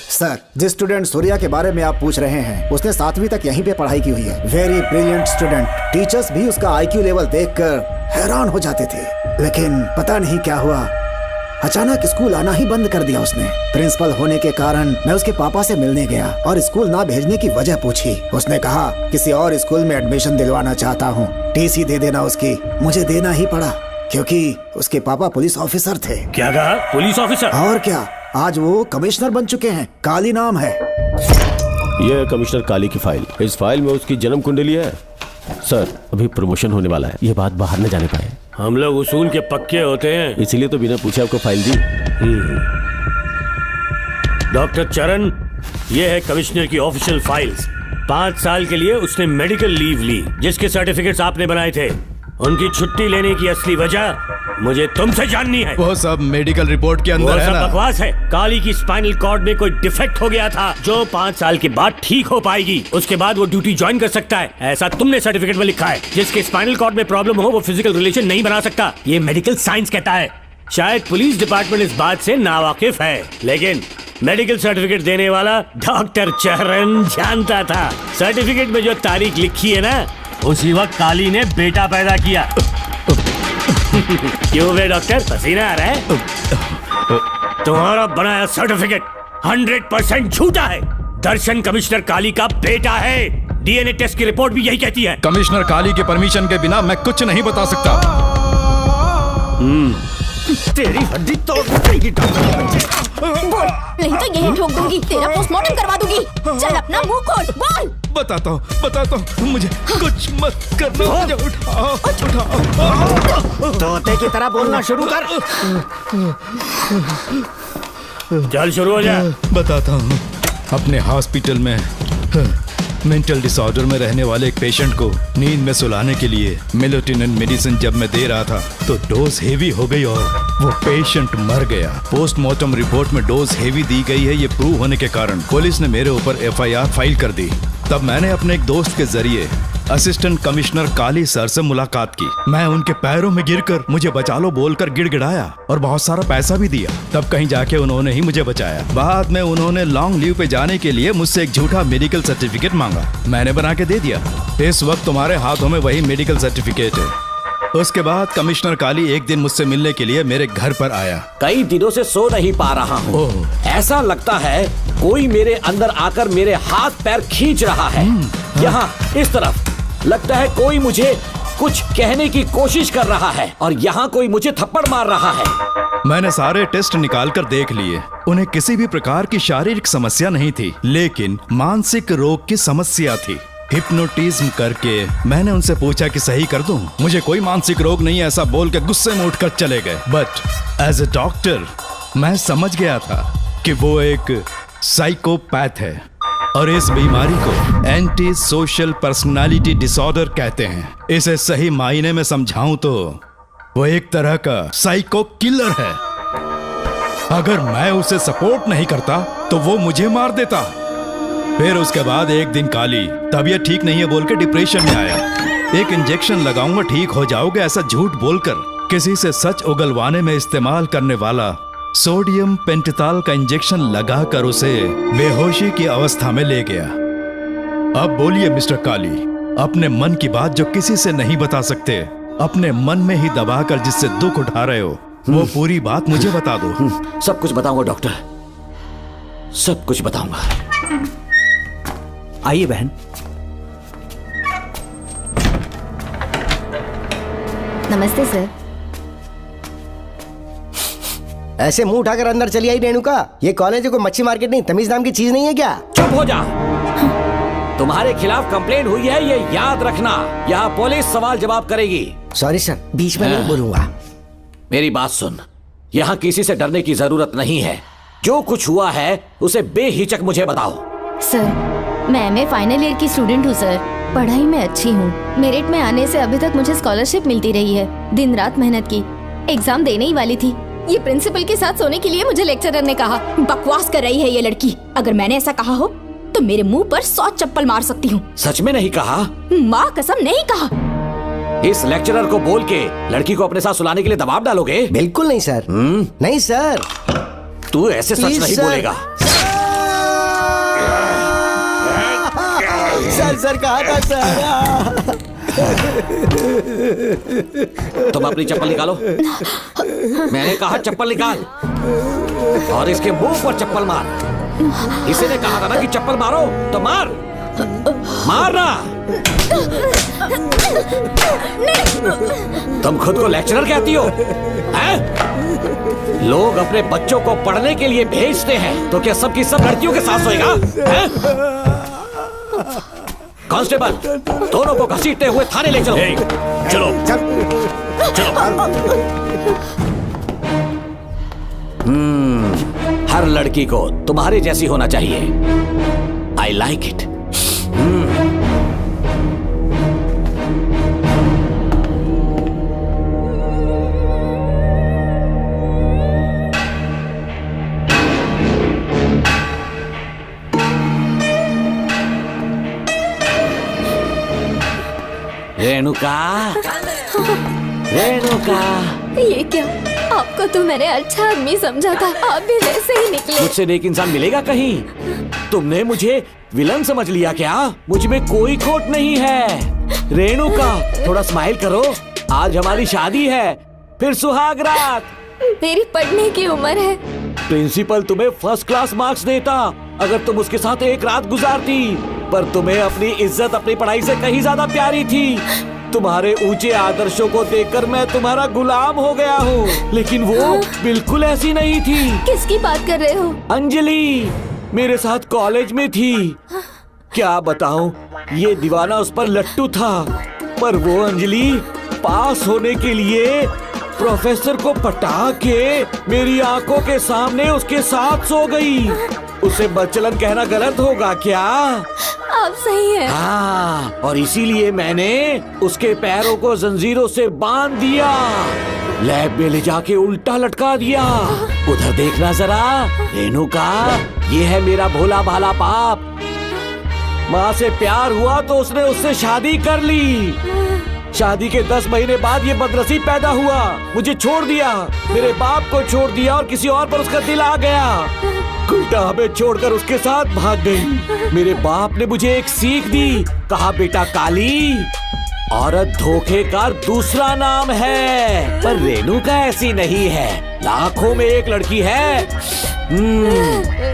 सर, जिस स्टूडेंट सूर्या के बारे में आप पूछ रहे हैं उसने 7वीं तक यहीं पे पढ़ाई की हुई है। Very brilliant student. टीचर्स भी उसका IQ लेवल देखकर हैरान हो जाते थे, लेकिन पता नहीं क्या हुआ, अचानक स्कूल आना ही बंद कर दिया उसने। प्रिंसिपल होने के कारण मैं उसके पापा से मिलने गया और स्कूल ना भेजने की वजह पूछी। उसने कहा किसी और स्कूल में एडमिशन दिलवाना चाहता हूँ, TC दे देना उसकी। मुझे देना ही पड़ा क्योंकि उसके पापा पुलिस ऑफिसर थे। क्या कहा? Police officer? और क्या, आज वो कमिश्नर बन चुके हैं। काली नाम है। यह है कमिश्नर काली की फाइल। इस फाइल में उसकी जन्म कुंडली है। सर, अभी प्रमोशन होने वाला है, ये बात बाहर न जाने पाए। हम लोग उसूल के पक्के होते हैं, इसीलिए तो बिना पूछे आपको फाइल दी। डॉक्टर चरण, ये है कमिश्नर की ऑफिशियल फाइल्स। 5 साल के लिए उसने मेडिकल लीव ली, जिसके सर्टिफिकेट्स आपने बनाए थे। उनकी छुट्टी लेने की असली वजह मुझे तुमसे जाननी है। वो सब मेडिकल रिपोर्ट के अंदर है ना? बकवास है। काली की स्पाइनल कॉर्ड में कोई डिफेक्ट हो गया था जो 5 साल के बाद ठीक हो पाएगी। उसके बाद वो ड्यूटी ज्वाइन कर सकता है, ऐसा तुमने सर्टिफिकेट में लिखा है। जिसके स्पाइनल कॉर्ड में प्रॉब्लम हो वो फिजिकल रिलेशन नहीं बना सकता, ये मेडिकल साइंस कहता है। शायद पुलिस डिपार्टमेंट इस बात से नावाकिफ है, लेकिन मेडिकल सर्टिफिकेट देने वाला डॉक्टर चरण जानता था। सर्टिफिकेट में जो तारीख लिखी है ना, उसी वक्त काली ने बेटा पैदा किया। क्यों बे डॉक्टर, पसीना आ रहा है? तुम्हारा बनाया सर्टिफिकेट 100% झूठा है। दर्शन कमिश्नर काली का बेटा है। DNA टेस्ट की रिपोर्ट भी यही कहती है। कमिश्नर काली के परमिशन के बिना मैं कुछ नहीं बता सकता। तेरी हड्डी तोड़ देगी बोल, नहीं तो यही ठोक दूंगी, तेरा पोस्टमार्टम करवा दूंगी। चल अपना मुंह खोल, बोल। बताता हूँ, मुझे कुछ मत करना। मुझे उठाओ। तोते की तरह बोलना शुरू कर। चल शुरू हो जा। बताता हूँ, अपने हॉस्पिटल में मेंटल डिसऑर्डर में रहने वाले एक पेशेंट को नींद में सुलाने के लिए मेलेटोनिन मेडिसिन जब मैं दे रहा था तो डोज हेवी हो गई और वो पेशेंट मर गया। पोस्टमार्टम रिपोर्ट में डोज हेवी दी गई है, ये प्रूव होने के कारण पुलिस ने मेरे ऊपर FIR फाइल कर दी। तब मैंने अपने एक दोस्त के जरिए असिस्टेंट कमिश्नर काली सर से मुलाकात की। मैं उनके पैरों में गिरकर मुझे बचा लो बोलकर गिड़गिड़ाया और बहुत सारा पैसा भी दिया। तब कहीं जाके उन्होंने ही मुझे बचाया। बाद में उन्होंने लॉन्ग लीव पे जाने के लिए मुझसे एक झूठा मेडिकल सर्टिफिकेट मांगा, मैंने बना के दे दिया। इस वक्त तुम्हारे हाथों में वही मेडिकल सर्टिफिकेट है। उसके बाद कमिश्नर काली एक दिन मुझसे मिलने के लिए मेरे घर पर आया। कई दिनों से सो नहीं पा रहा हूँ। ऐसा लगता है कोई मेरे अंदर आकर मेरे हाथ पैर खींच रहा है। यहाँ इस तरफ लगता है कोई मुझे कुछ कहने की कोशिश कर रहा है और यहाँ कोई मुझे थप्पड़ मार रहा है। मैंने सारे टेस्ट निकाल कर देख लिए, उन्हें किसी भी प्रकार की शारीरिक समस्या नहीं थी, लेकिन मानसिक रोग की समस्या थी। हिप्नोटिज्म करके मैंने उनसे पूछा कि सही कर दूं। मुझे कोई मानसिक रोग नहीं है ऐसा बोल के गुस्से में उठकर चले गए। बट एज ए डॉक्टर मैं समझ गया था कि वो एक साइकोपैथ है और इस बीमारी को एंटी सोशल पर्सनालिटी डिसऑर्डर कहते हैं। इसे सही मायने में समझाऊं तो वो एक तरह का साइको किलर है। अगर मैं उसे सपोर्ट नहीं करता तो वो मुझे मार देता। फिर उसके बाद एक दिन काली तबीयत ठीक नहीं है बोल के डिप्रेशन में आया। एक इंजेक्शन लगाऊंगा ठीक हो जाओगे ऐसा झूठ बोलकर किसी से सच उगलवाने में इस्तेमाल करने वाला सोडियम पेंटोथॉल का इंजेक्शन लगाकर उसे बेहोशी की अवस्था में ले गया। अब बोलिए मिस्टर काली, अपने मन की बात जो किसी से नहीं बता सकते, अपने मन में ही दबाकर जिससे दुख उठा रहे हो, वो पूरी बात मुझे बता दो। सब कुछ बताऊंगा डॉक्टर, सब कुछ बताऊंगा। आइए बहन। नमस्ते सर। ऐसे मुंह उठाकर अंदर चली आई रेणुका। ये कॉलेज है कोई मच्छी मार्केट नहीं, तमीज नाम की चीज नहीं है क्या? चुप हो जा। तुम्हारे खिलाफ कंप्लेंट हुई है ये याद रखना। यहाँ पुलिस सवाल जवाब करेगी। सॉरी सर, बीच में नहीं बोलूंगा। मेरी बात सुन, यहाँ किसी से डरने की जरूरत नहीं है। जो कुछ हुआ है उसे बेहिचक मुझे बताओ। सर मैं एमए फाइनल ईयर की स्टूडेंट हूँ सर। पढ़ाई में अच्छी हूँ। मेरिट में आने से अभी तक मुझे स्कॉलरशिप मिलती रही है। दिन रात मेहनत की, एग्जाम देने ही वाली थी। ये प्रिंसिपल के साथ सोने के लिए मुझे लेक्चरर ने कहा। बकवास कर रही है ये लड़की। अगर मैंने ऐसा कहा हो तो मेरे मुंह पर 100 चप्पल मार सकती हूँ। सच में नहीं कहा? माँ कसम नहीं कहा। इस लेक्चरर को बोल के लड़की को अपने साथ सुलाने के लिए दबाव डालोगे? बिल्कुल नहीं सर। नहीं सर। तू ऐसे सच नहीं बोलेगा। सर कहा था सर। तुम अपनी चप्पल निकालो। मैंने कहा चप्पल निकाल और इसके मुंह पर चप्पल मार। इसी ने कहा था ना कि चप्पल मारो तो मार। मारना। तुम खुद को लेक्चरर कहती हो हैं? लोग अपने बच्चों को पढ़ने के लिए भेजते हैं तो क्या सबकी सब लड़कियों के साथ सोएगा? कांस्टेबल, दोनों को घसीटते हुए थाने ले चलो। चलो हर लड़की को तुम्हारे जैसी होना चाहिए। I like it. Renuka, Renuka. ये क्या? आपको तो मैंने अच्छा आदमी समझा था, आप भी वैसे ही निकले। मुझसे नेक इंसान मिलेगा कहीं? तुमने मुझे विलन समझ लिया क्या? मुझ में कोई खोट नहीं है। रेणुका, थोड़ा स्माइल करो। आज हमारी शादी है, फिर सुहाग रात। मेरी पढ़ने की उम्र है। प्रिंसिपल तुम्हें फर्स्ट क्लास मार्क्स देता अगर तुम उसके साथ एक रात गुजारती, पर तुम्हें अपनी इज्जत अपनी पढ़ाई से कहीं ज्यादा प्यारी थी। तुम्हारे ऊंचे आदर्शों को देखकर मैं तुम्हारा गुलाम हो गया हूँ, लेकिन वो बिल्कुल ऐसी नहीं थी। किसकी बात कर रहे हो? अंजलि मेरे साथ कॉलेज में थी। क्या बताऊं, ये दीवाना उस पर लट्टू था, पर वो अंजलि पास होने के लिए प्रोफेसर को पटा के मेरी आंखों के सामने उसके साथ सो गई। उसे बदचलन कहना गलत होगा क्या? आप सही है। हाँ, और इसीलिए मैंने उसके पैरों को जंजीरों से बांध दिया, लैब में ले जाके उल्टा लटका दिया। उधर देखना जरा रेणुका, ये है मेरा भोला भाला बाप। माँ से प्यार हुआ तो उसने उससे शादी कर ली। शादी के 10 महीने बाद ये बदनसीब पैदा हुआ, मुझे छोड़ दिया, मेरे बाप को छोड़ दिया और किसी और पर उसका दिल आ गया। उल्टा हमें छोड़कर उसके साथ भाग गई। मेरे बाप ने मुझे एक सीख दी, कहा बेटा काली, औरत धोखे का दूसरा नाम है, पर रेणुका ऐसी नहीं है, लाखों में एक लड़की है।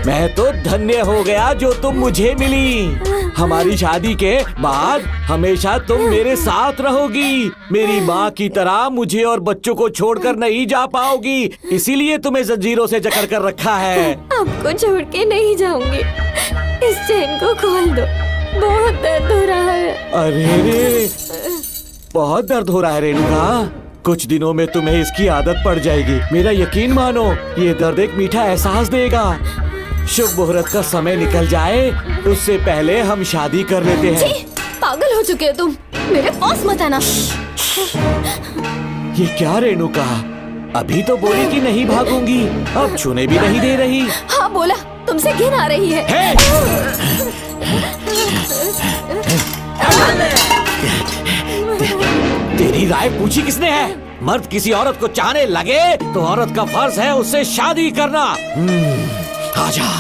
मैं तो धन्य हो गया जो तुम मुझे मिली। हमारी शादी के बाद हमेशा तुम मेरे साथ रहोगी। मेरी माँ की तरह मुझे और बच्चों को छोड़कर नहीं जा पाओगी, इसीलिए तुम्हें जंजीरों से जकड़ कर रखा है। आपको छोड़ के नहीं जाऊंगी। इस चेन को खोल दो, बहुत दर्द हो रहा अरे रे, बहुत दर्द हो रहा है रेणुका। कुछ दिनों में तुम्हें इसकी आदत पड़ जाएगी। मेरा यकीन मानो, ये दर्द एक मीठा एहसास देगा। शुभ मुहूर्त का समय निकल जाए उससे पहले हम शादी कर लेते हैं। पागल हो चुके हो तुम, मेरे पास मत आना। ये क्या रेणुका, अभी तो बोली कि नहीं भागूंगी, अब छूने भी नहीं दे रही। हाँ बोला, तुमसे घिन आ रही है। तेरी राय पूछी किसने है? मर्द किसी औरत को चाहने लगे तो औरत का फर्ज है उससे शादी करना। आजा।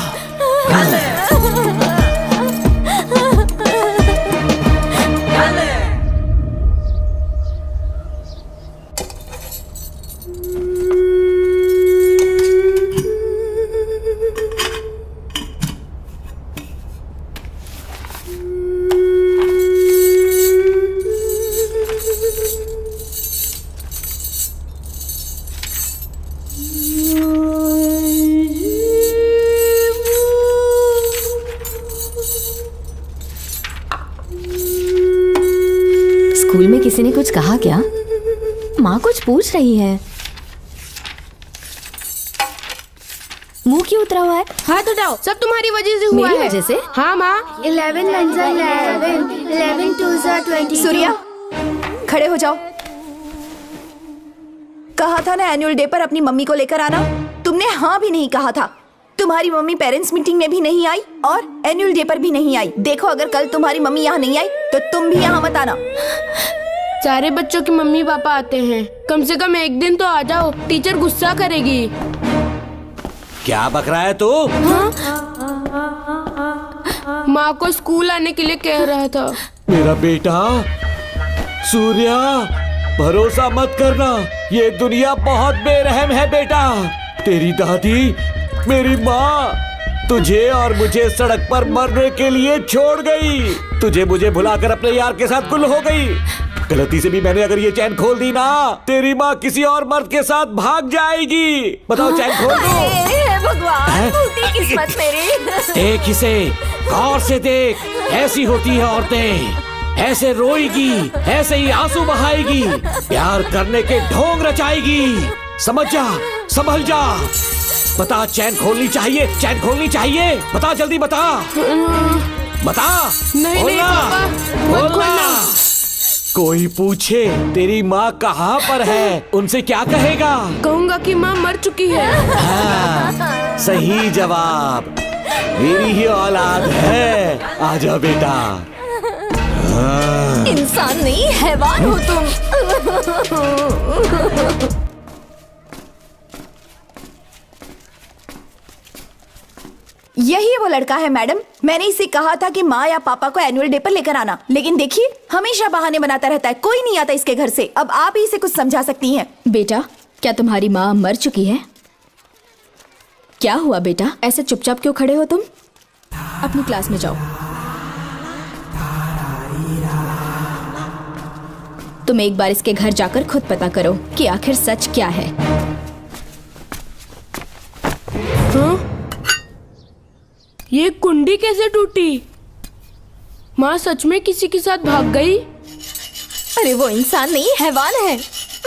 स्कूल में किसी ने कुछ कहा क्या? माँ कुछ पूछ रही है। मुंह क्यों उतरा हुआ है? हाथ उठाओ, सब तुम्हारी वजह से हुआ है। मेरी वजह से? हाँ माँ। 11 1 11, 11 2 22। सूर्या, खड़े हो जाओ। कहा था ना एनुअल डे पर अपनी मम्मी को लेकर आना, तुमने हाँ भी नहीं कहा था। तुम्हारी मम्मी पेरेंट्स मीटिंग में भी नहीं आई और एनुअल डे पर भी नहीं आई। देखो, अगर कल तुम्हारी मम्मी यहाँ नहीं आई तो तुम भी यहाँ मत आना। सारे बच्चों की मम्मी पापा आते हैं, कम से कम एक दिन तो आ जाओ, टीचर गुस्सा करेगी। क्या बक रहा है तू? माँ को स्कूल आने के लिए कह रहा था। मेरा बेटा सूर्या, भरोसा मत करना, ये दुनिया बहुत बेरहम है बेटा। तेरी दादी, मेरी माँ तुझे और मुझे सड़क पर मरने के लिए छोड़ गई। तुझे मुझे भुलाकर अपने यार के साथ गुल हो गई। गलती से भी मैंने अगर ये चैन खोल दी ना, तेरी माँ किसी और मर्द के साथ भाग जाएगी। बताओ, चैन खोल दो। भगवान, फूटी किस्मत मेरी। देख इसे, गौर से देख, ऐसी होती है औरतें, ऐसे रोएगी, ऐसे ही आंसू बहाएगी, प्यार करने के ढोंग रचाएगी। समझ जा, संभल जा। बता, चैन खोलनी चाहिए, चैन खोलनी चाहिए। बता, जल्दी बता, बता। नहीं नहीं पापा, मत खोलना। कोई पूछे तेरी माँ कहाँ पर है, उनसे क्या कहेगा? कहूँगा कि माँ मर चुकी है। हाँ, सही जवाब, मेरी ही औलाद है। आजा बेटा। हाँ। इंसान नहीं, हैवान हो तुम। यही वो लड़का है मैडम। मैंने इसे कहा था कि माँ या पापा को एनुअल डे पर लेकर आना, लेकिन देखिए हमेशा बहाने बनाता रहता है, कोई नहीं आता इसके घर से। अब आप ही इसे कुछ समझा सकती हैं। बेटा, क्या तुम्हारी माँ मर चुकी है? क्या हुआ बेटा, ऐसे चुपचाप क्यों खड़े हो तुम? अपनी क्लास में जाओ। तुम एक बार इसके घर जाकर खुद पता करो कि आखिर सच क्या है। हाँ? ये कुंडी कैसे टूटी? माँ सच में किसी के साथ भाग गई? अरे वो इंसान नहीं, हैवान है।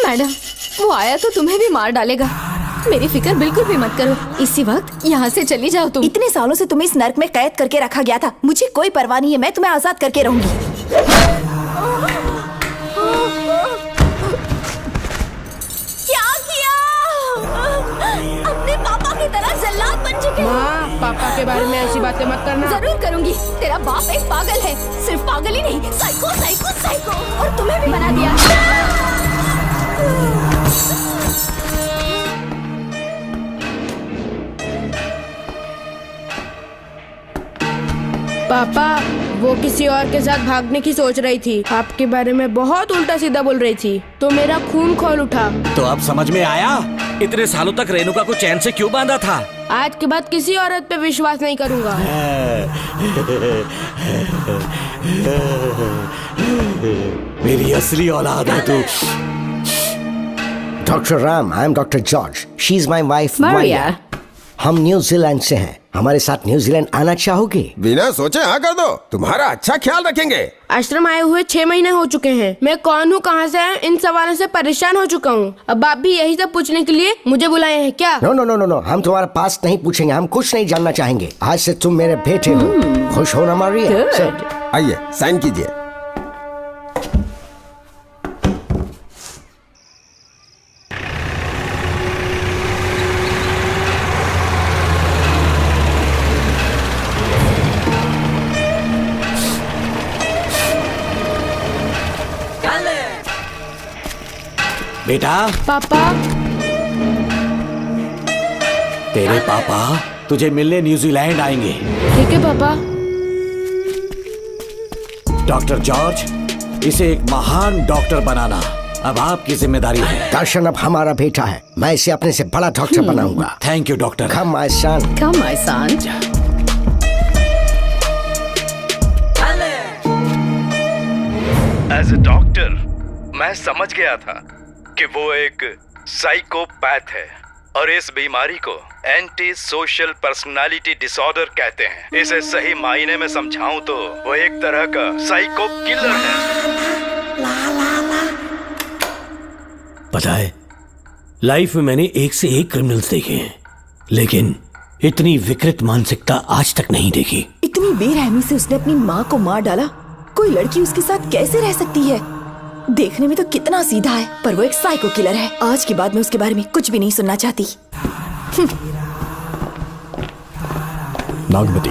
मैडम, वो आया तो तुम्हें भी मार डालेगा। मेरी फिक्र बिल्कुल भी मत करो, इसी वक्त यहाँ से चली जाओ तुम। इतने सालों से तुम्हें इस नर्क में कैद करके रखा गया था, मुझे कोई परवाह नहीं है, मैं तुम्हें आजाद करके रहूंगी। क्या किया? अपने पापा की तरह जल्लाद बन चुके हो। माँ, पापा के बारे में ऐसी बातें मत करना। जरूर करूंगी। तेरा बाप एक पागल है, सिर्फ पागल ही नहीं, साइको साइको साइको, और तुम्हें भी बना दिया। पापा, वो किसी और के साथ भागने की सोच रही थी, आपके बारे में बहुत उल्टा सीधा बोल रही थी, तो मेरा खून खौल उठा। तो अब समझ में आया इतने सालों तक रेणुका को चैन से क्यों बांधा था? आज के बाद किसी औरत पे विश्वास नहीं करूंगा। मेरी असली औलाद है तू। Doctor Ram, I am doctor George, she is my wife Maria। हम न्यूजीलैंड से हैं। हमारे साथ न्यूजीलैंड आना चाहोगे? बिना सोचे हाँ कर दो, तुम्हारा अच्छा ख्याल रखेंगे। आश्रम आए हुए 6 महीने हो चुके हैं। मैं कौन हूँ, कहाँ से है, इन सवालों से परेशान हो चुका हूँ। अब आप भी यही सब पूछने के लिए मुझे बुलाए हैं क्या? No no no no no, हम तुम्हारा पास्ट नहीं पूछेंगे, हम कुछ नहीं जानना चाहेंगे। आज से तुम मेरे बेटे हो। खुश हो ना मारिया? आइए साइन कीजिए। बेटा। पापा। तेरे पापा तुझे मिलने न्यूजीलैंड आएंगे। ठीक है पापा। डॉक्टर जॉर्ज, इसे एक महान डॉक्टर बनाना अब आपकी जिम्मेदारी है। दर्शन अब हमारा बेटा है, मैं इसे अपने से बड़ा डॉक्टर बनाऊंगा। Thank you doctor. Come my son. Come my son. As a doctor मैं समझ गया था कि वो एक साइकोपैथ है और इस बीमारी को एंटी सोशल पर्सनालिटी डिसऑर्डर कहते हैं। इसे सही मायने में समझाऊं तो वो एक तरह का साइको किलर है। पता है, लाइफ में मैंने एक से एक क्रिमिनल्स देखे हैं, लेकिन इतनी विकृत मानसिकता आज तक नहीं देखी। इतनी बेरहमी से उसने अपनी माँ को मार डाला। कोई लड़की उसके साथ कैसे रह सकती है? देखने में तो कितना सीधा है, पर वो एक साइको किलर है। आज के बाद मैं उसके बारे में कुछ भी नहीं सुनना चाहती। नागमती,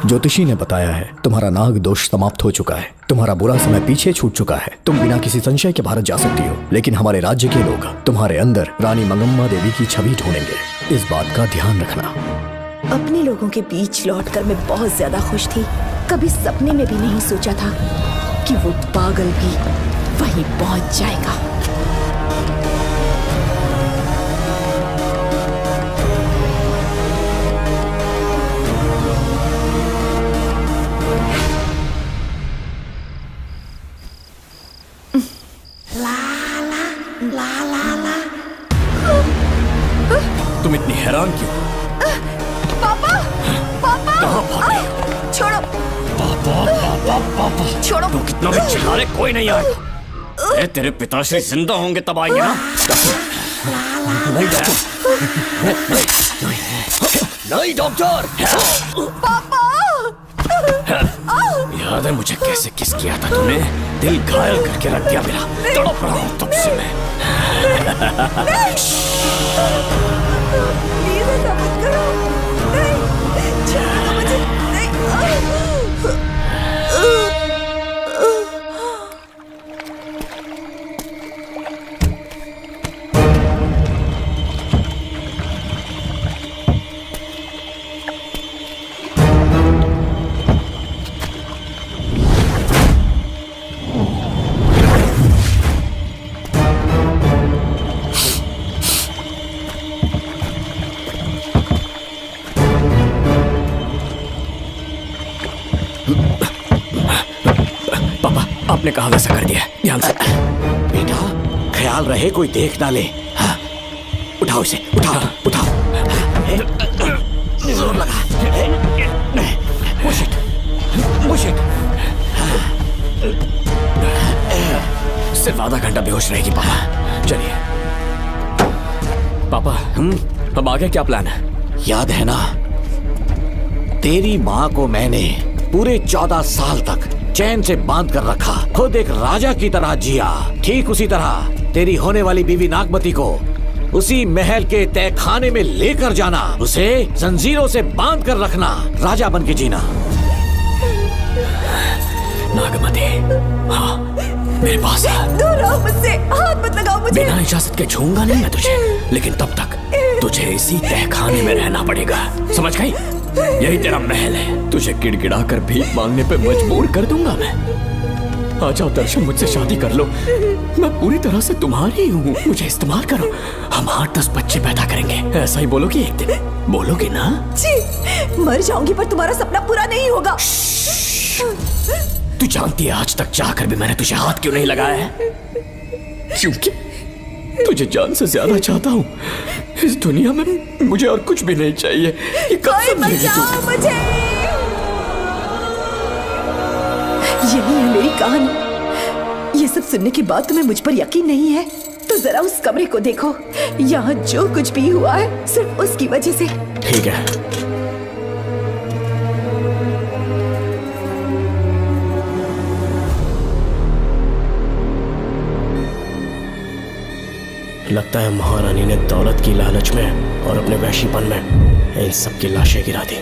ज्योतिषी ने बताया है तुम्हारा नाग दोष समाप्त हो चुका है, तुम्हारा बुरा समय पीछे छूट चुका है, तुम बिना किसी संशय के भारत जा सकती हो। लेकिन हमारे राज्य के लोग तुम्हारे अंदर रानी मंगम्मा देवी की छवि ढूंढेंगे, इस बात का ध्यान रखना। अपने लोगों के बीच लौटकर मैं बहुत ज्यादा खुश थी। कभी सपने में भी नहीं सोचा था कि वो पागल भी वहीं पहुंच जाएगा। तुम इतनी हैरान क्यों? पापा, पापा, छोड़ो, पापा छोड़ो। तू कितना भी चिल्ला ले, कोई नहीं आएगा। तेरे पिताश्री जिंदा होंगे तब आएंगे ना। नहीं डॉक्टर। पापा, याद है मुझे कैसे किस किया था तूने? दिल घायल करके रख दिया मेरा। तड़प रहा हूं तब से मैं। प्लीज ऐसा मत करो। नहीं, छोड़ो मुझे। नहीं। आपने कहा वैसा कर दिया, ध्यान से। बेटा ख्याल रहे कोई देख ना ले। हाँ। उठाओ इसे, उठाओ उठाओ। जोर लगा। Push it, push it. सिर्फ आधा घंटा बेहोश रहेगी पापा। चलिए पापा, अब आगे क्या प्लान है? याद है ना, तेरी माँ को मैंने पूरे 14 साल तक चैन से बांध कर रखा, खुद एक राजा की तरह जिया। ठीक उसी तरह तेरी होने वाली बीवी नागमती को उसी महल के तहखाने में लेकर जाना, उसे जंजीरों से बांध कर रखना, राजा बन के जीना। नागमती, हाँ मेरे पास है। दूर रहो मुझसे, हाथ मत लगाओ मुझे। बिना इजाजत के छूंगा नहीं मैं तुझे, लेकिन तब तक तुझे इसी तहखाने में रहना पड़ेगा, समझ गई? यही तेरा महल है। तुझे गिड़गिड़ा कर भीख मांगने पे मजबूर कर दूंगा मैं। आ जाओ दर्शन, मुझसे शादी कर लो, मैं पूरी तरह से तुम्हारी हूँ, मुझे इस्तेमाल करो। हम 8-10 बच्चे पैदा करेंगे, ऐसा ही बोलोगी एक दिन? बोलोगी ना? जी, मर जाऊंगी पर तुम्हारा सपना पूरा नहीं होगा। तू जानती है आज तक चाहकर भी मैंने तुझे हाथ क्यों नहीं लगाया है? क्योंकि तुझे जान से ज्यादा चाहता हूँ। इस दुनिया में मुझे और कुछ भी नहीं चाहिए। ये कब समझेगी तू? मुझे यही है मेरी कहानी। ये सब सुनने के बाद तुम्हें मुझ पर यकीन नहीं है तो जरा उस कमरे को देखो। यहाँ जो कुछ भी हुआ है सिर्फ उसकी वजह से। ठीक है, लगता है महारानी ने दौलत की लालच में और अपने वैशीपन में इन सब की लाशें गिरा दी।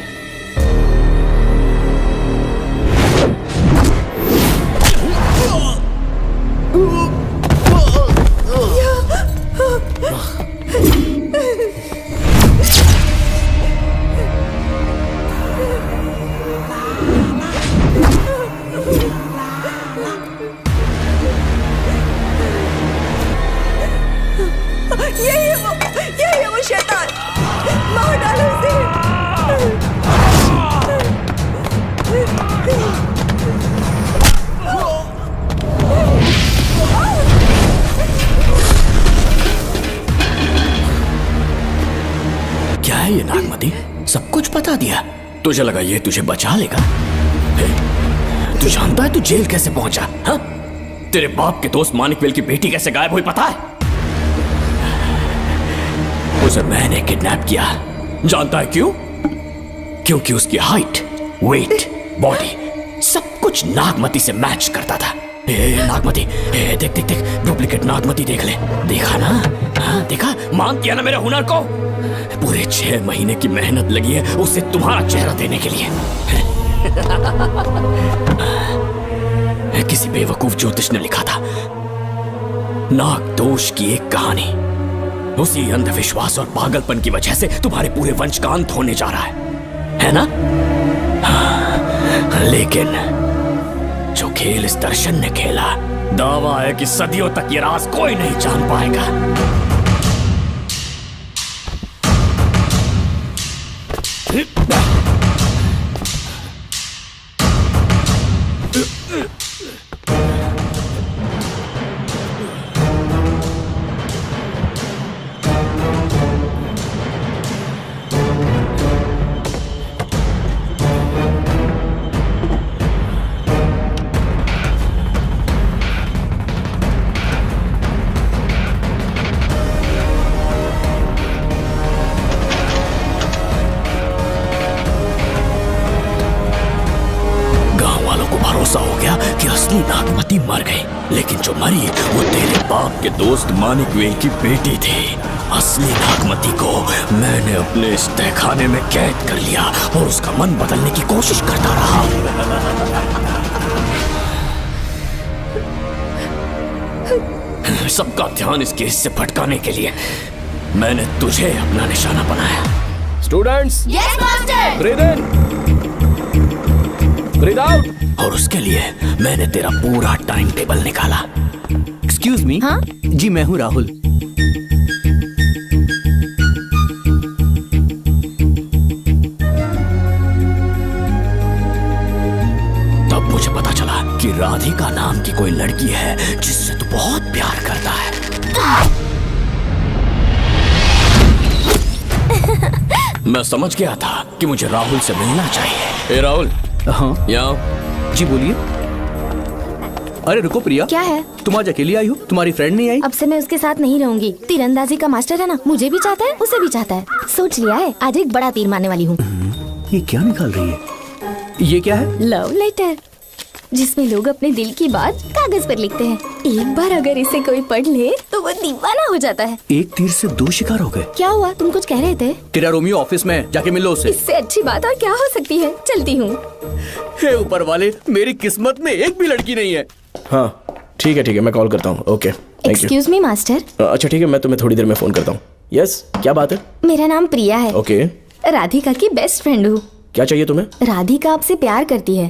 यही है वो शैतान। मार डालो उसे। क्या है ये नागमती? सब कुछ बता दिया। तुझे लगा ये तुझे बचा लेगा? तू जानता है तू जेल कैसे पहुंचा? हाँ? तेरे बाप के दोस्त मानिकवेल की बेटी कैसे गायब हुई पता है? उसे मैंने किडनैप किया। जानता है क्यों? क्योंकि उसकी हाइट, वेट, बॉडी सब कुछ नागमती से मैच करता था। नागमती, देख देख देख, डुप्लीकेट नागमती देख ले। देखा ना? हाँ, देखा? मान किया ना मेरे हुनर को? पूरे 6 महीने की मेहनत लगी है उसे तुम्हारा चेहरा देने के लिए। किसी बेवकूफ ज्योतिष ने लिखा था नाग दोष की एक कहानी। उसी अंधविश्वास और पागलपन की वजह से तुम्हारे पूरे वंश का अंत होने जा रहा है ना? हाँ, लेकिन जो खेल इस दर्शन ने खेला, दावा है कि सदियों तक ये राज कोई नहीं जान पाएगा। मर गई, लेकिन जो मरी वो तेरे बाप के दोस्त मानिकवेल की बेटी थी। असली नागमती को मैंने अपने इस तहखाने में कैद कर लिया और उसका मन बदलने की कोशिश करता रहा। सबका ध्यान इस केस से भटकाने के लिए मैंने तुझे अपना निशाना बनाया। Students, yes master. ब्रीथ इन, ब्रीथ आउट। और उसके लिए मैंने तेरा पूरा टाइम टेबल निकाला। Excuse me. हाँ? जी मैं हूँ राहुल। तब मुझे पता चला कि राधिका नाम की कोई लड़की है जिससे तू बहुत प्यार करता है। मैं समझ गया था कि मुझे राहुल से मिलना चाहिए। ए राहुल। हाँ यहाँ। जी बोलिए। अरे रुको प्रिया। क्या है? तुम आज अकेली आई हो? तुम्हारी फ्रेंड नहीं आई? अब से मैं उसके साथ नहीं रहूंगी। तीरंदाजी का मास्टर है ना, मुझे भी चाहता है उसे भी चाहता है। सोच लिया है आज एक बड़ा तीर मारने वाली हूँ। ये क्या निकाल रही है? ये क्या है? लव लेटर, जिसमें लोग अपने दिल की बात कागज पर लिखते हैं। एक बार अगर इसे कोई पढ़ ले तो वो दीवाना हो जाता है। एक तीर से 2 शिकार हो गए। क्या हुआ? तुम कुछ कह रहे थे? तेरा रोमियो ऑफिस में, जाके मिल लो उससे। इससे अच्छी बात और क्या हो सकती है। चलती हूँ। हे ऊपर वाले, मेरी किस्मत में एक भी लड़की नहीं है। हाँ ठीक है मैं कॉल करता हूँ। Okay thank you. Excuse me master. अच्छा ठीक है, मैं तुम्हें थोड़ी देर में फोन करता हूँ। यस, क्या बात है? मेरा नाम प्रिया है। ओके। राधिका की बेस्ट फ्रेंड हूँ। क्या चाहिए तुम्हें? राधिका आपसे प्यार करती है,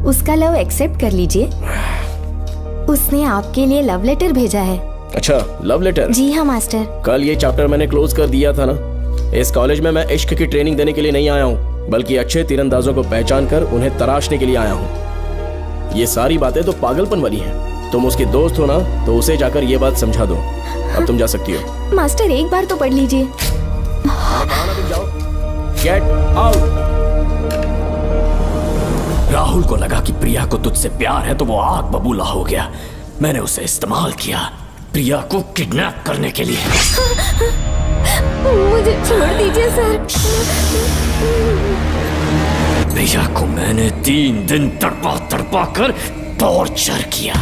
उसका लव एक्सेप्ट कर लीजिए। उसने आपके लिए लव लेटर भेजा है। अच्छा लव लेटर? जी हाँ मास्टर। कल ये चैप्टर मैंने क्लोज कर दिया था ना। इस कॉलेज में मैं इश्क की ट्रेनिंग देने के लिए नहीं आया हूँ, बल्कि अच्छे तीरंदाजों को पहचान कर उन्हें तराशने के लिए आया हूँ। ये सारी बातें तो पागलपन वाली हैं। तुम उसकी दोस्त हो ना, तो उसे जाकर ये बात समझा दो। अब तुम जा सकती हो। मास्टर एक बार तो पढ़ लीजिए। Get out. राहुल को लगा कि प्रिया को तुझसे प्यार है तो वो आग बबूला हो गया। मैंने उसे इस्तेमाल किया प्रिया को किडनैप करने के लिए। मुझे छोड़ दीजिए सर। प्रिया को मैंने 3 दिन तड़पा तड़पा कर टॉर्चर किया।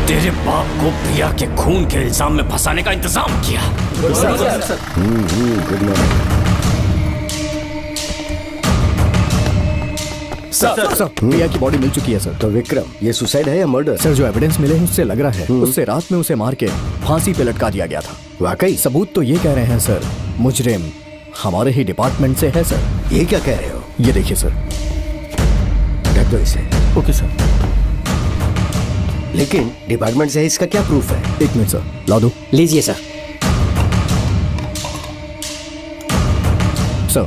तेरे बाप को प्रिया के खून के इल्जाम में फंसाने का इंतजाम किया। सर, प्रिया की बॉडी मिल चुकी है सर। तो विक्रम, ये सुसाइड है या मर्डर? सर, जो एविडेंस मिले हैं उससे लग रहा है उससे रात में उसे मार के फांसी पे लटका दिया गया था। वाकई? सबूत तो ये कह रहे हैं सर, मुजरिम हमारे ही डिपार्टमेंट से है सर। ये क्या कह रहे हो? ये देखिए सर। रख दो इसे। Okay sir. लेकिन डिपार्टमेंट से इसका क्या प्रूफ है? 1 मिनट सर, ला दो। लीजिए सर। सर,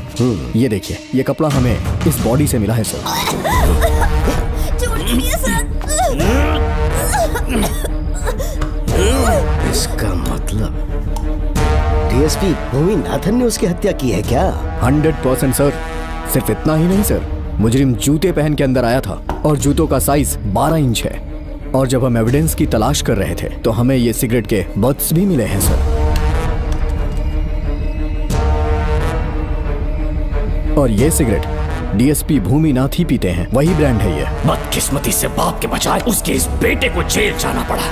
ये देखिए, ये कपड़ा हमें इस बॉडी से मिला है सर। इसका मतलब डीएसपी भूमि नाथन ने उसकी हत्या की है क्या? 100% सर। सिर्फ इतना ही नहीं सर, मुजरिम जूते पहन के अंदर आया था और जूतों का साइज 12 इंच है। और जब हम एविडेंस की तलाश कर रहे थे तो हमें ये सिगरेट के बट्स भी मिले हैं सर। और ये सिगरेट डीएसपी भूमि नाथ ही पीते हैं, वही ब्रांड है ये। बदकिस्मती से बाप के बजाय उसके इस बेटे को जेल जाना पड़ा।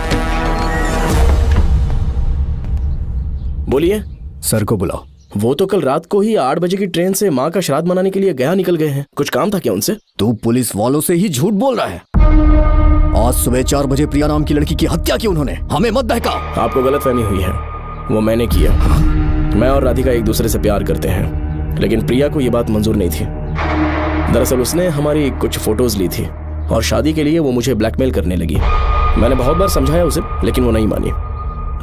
बोलिए। सर को बुलाओ। वो तो कल रात को ही 8 बजे की ट्रेन से माँ का श्राद्ध मनाने के लिए गया निकल गए हैं। कुछ काम था क्या उनसे? तू पुलिस वालों से ही झूठ बोल रहा है। आज सुबह 4 बजे प्रिया नाम की लड़की की हत्या की उन्होंने। हमें मत बहका। आपको गलतफहमी हुई है, वो मैंने किया। मैं और राधिका एक दूसरे से प्यार करते हैं, लेकिन प्रिया को ये बात मंजूर नहीं थी। दरअसल उसने हमारी कुछ फोटोज ली थी और शादी के लिए वो मुझे ब्लैकमेल करने लगी। मैंने बहुत बार समझाया उसे, लेकिन वो नहीं मानी।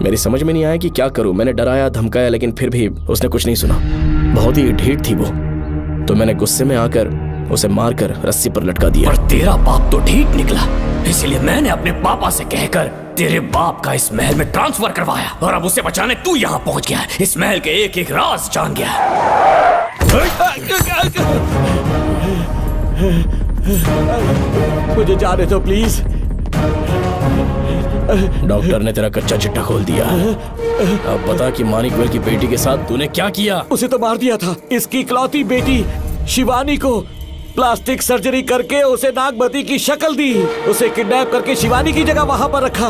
मेरी समझ में नहीं आया कि क्या करूं। मैंने डराया धमकाया, लेकिन फिर भी उसने कुछ नहीं सुना। बहुत ही ढीठ थी वो, तो मैंने गुस्से में आकर उसे मारकर रस्सी पर लटका दिया। और तेरा बाप तो ढीठ निकला, इसलिए मैंने अपने पापा से कहकर तेरे बाप का इस महल में ट्रांसफर करवाया। और अब उसे बचाने तू यहाँ पहुंच गया, इस महल के एक एक राज जान गया। मुझे जाने दो प्लीज। डॉक्टर ने तेरा कच्चा चिट्ठा खोल दिया। अब बता कि मानिकवेल की बेटी के साथ तूने क्या किया? उसे तो मार दिया था। इसकी इकलौती बेटी शिवानी को प्लास्टिक सर्जरी करके उसे नागमती की शक्ल दी। उसे किडनैप करके शिवानी की जगह वहां पर रखा।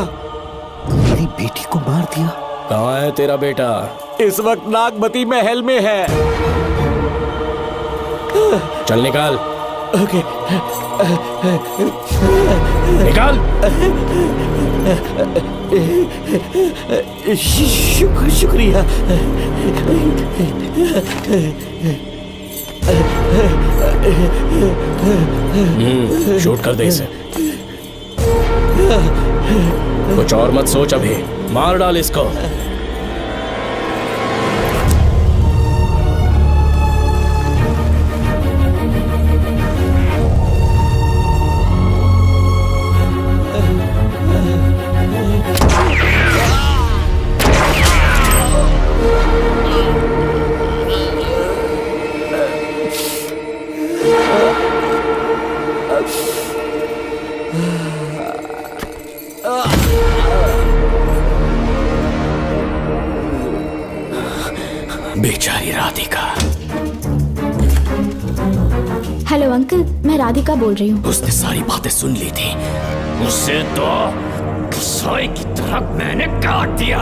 मेरी बेटी को मार दिया? कहाँ है तेरा बेटा? इस वक्त नागमती महल में है। चल निकाल। ओके। निकाल। शुक्रिया। शूट कर दे इसे। कुछ और मत सोच, अभी मार डाल इसको। बेचारी राधिका। हेलो अंकल, मैं राधिका बोल रही हूँ। उसने सारी बातें सुन ली थी। उसे तो सोए की तरह मैंने काट दिया।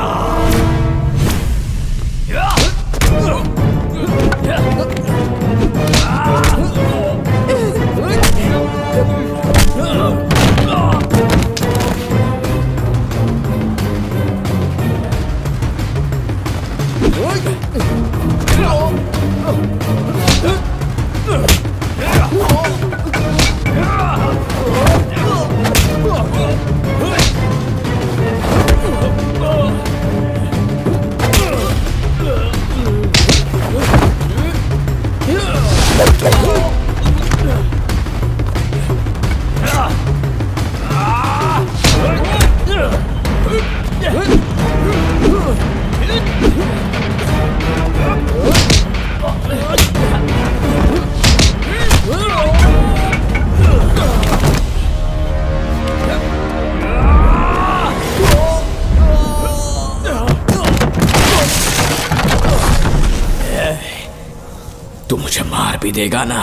तू मुझे मार भी देगा ना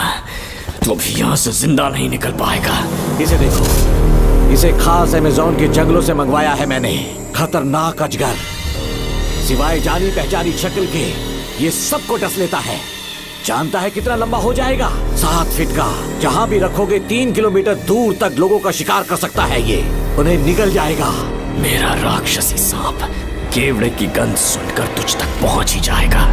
तो भी यहाँ से जिंदा नहीं निकल पाएगा। इसे देखो, इसे खास अमेज़न के जंगलों से मंगवाया है मैंने। खतरनाक अजगर, सिवाय जानी पहचानी शक्ल के ये सबको डस लेता है। जानता है कितना लंबा हो जाएगा? 7 फीट का। जहाँ भी रखोगे 3 किलोमीटर दूर तक लोगों का शिकार कर सकता है ये। उन्हें निगल जाएगा। मेरा राक्षसी सांप केवड़े की गंध सुनकर तुझ तक पहुंच ही जाएगा।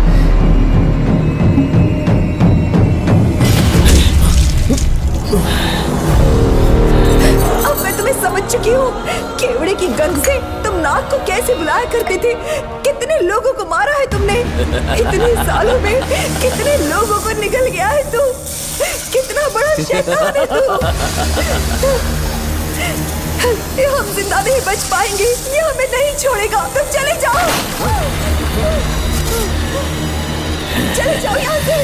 अब मैं तुम्हें समझ चुकी हूँ। केवड़े की गंध से तुम नाग को कैसे बुलाया करते थे। कितने लोगों को मारा है तुमने। इतने सालों में कितने लोगों को निगल गया है तू। कितना बड़ा शैतान है तू। हम जिंदा नहीं बच पाएंगे। ये हमें नहीं छोड़ेगा। तुम चले जाओ, चले जाओ यहाँ से।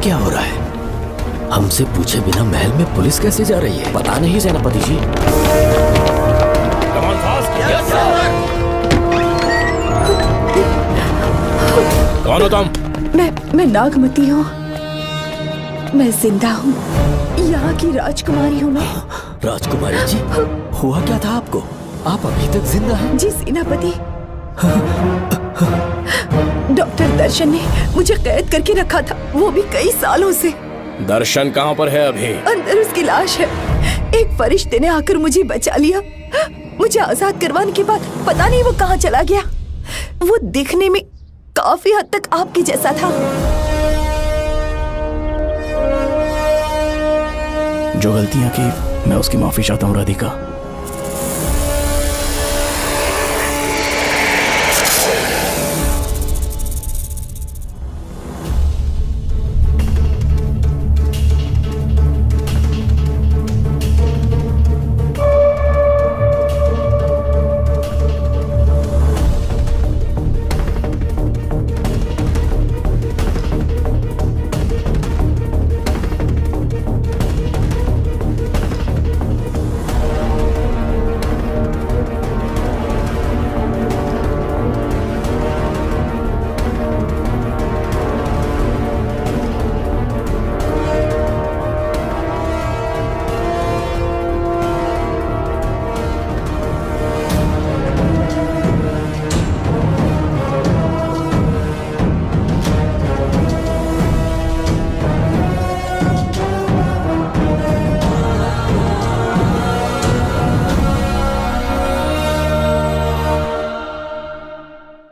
क्या हो रहा है? हमसे पूछे बिना महल में पुलिस कैसे जा रही है? पता नहीं सेनापति जी। कौन हो तुम? मैं नागमती हूँ। मैं जिंदा हूँ। यहाँ की राजकुमारी हूँ मैं। राजकुमारी जी, हुआ क्या था आपको? आप अभी तक जिंदा हैं? जी सेनापति। डॉक्टर दर्शन ने मुझे कैद करके रखा था, वो भी कई सालों से। दर्शन कहाँ पर है अभी? अंदर उसकी लाश है। एक फरिश्ते ने आकर मुझे बचा लिया। मुझे आजाद करवाने के बाद पता नहीं वो कहाँ चला गया। वो दिखने में काफी हद तक आपके जैसा था। जो गलतियां की मैं उसकी माफी चाहता हूँ राधिका।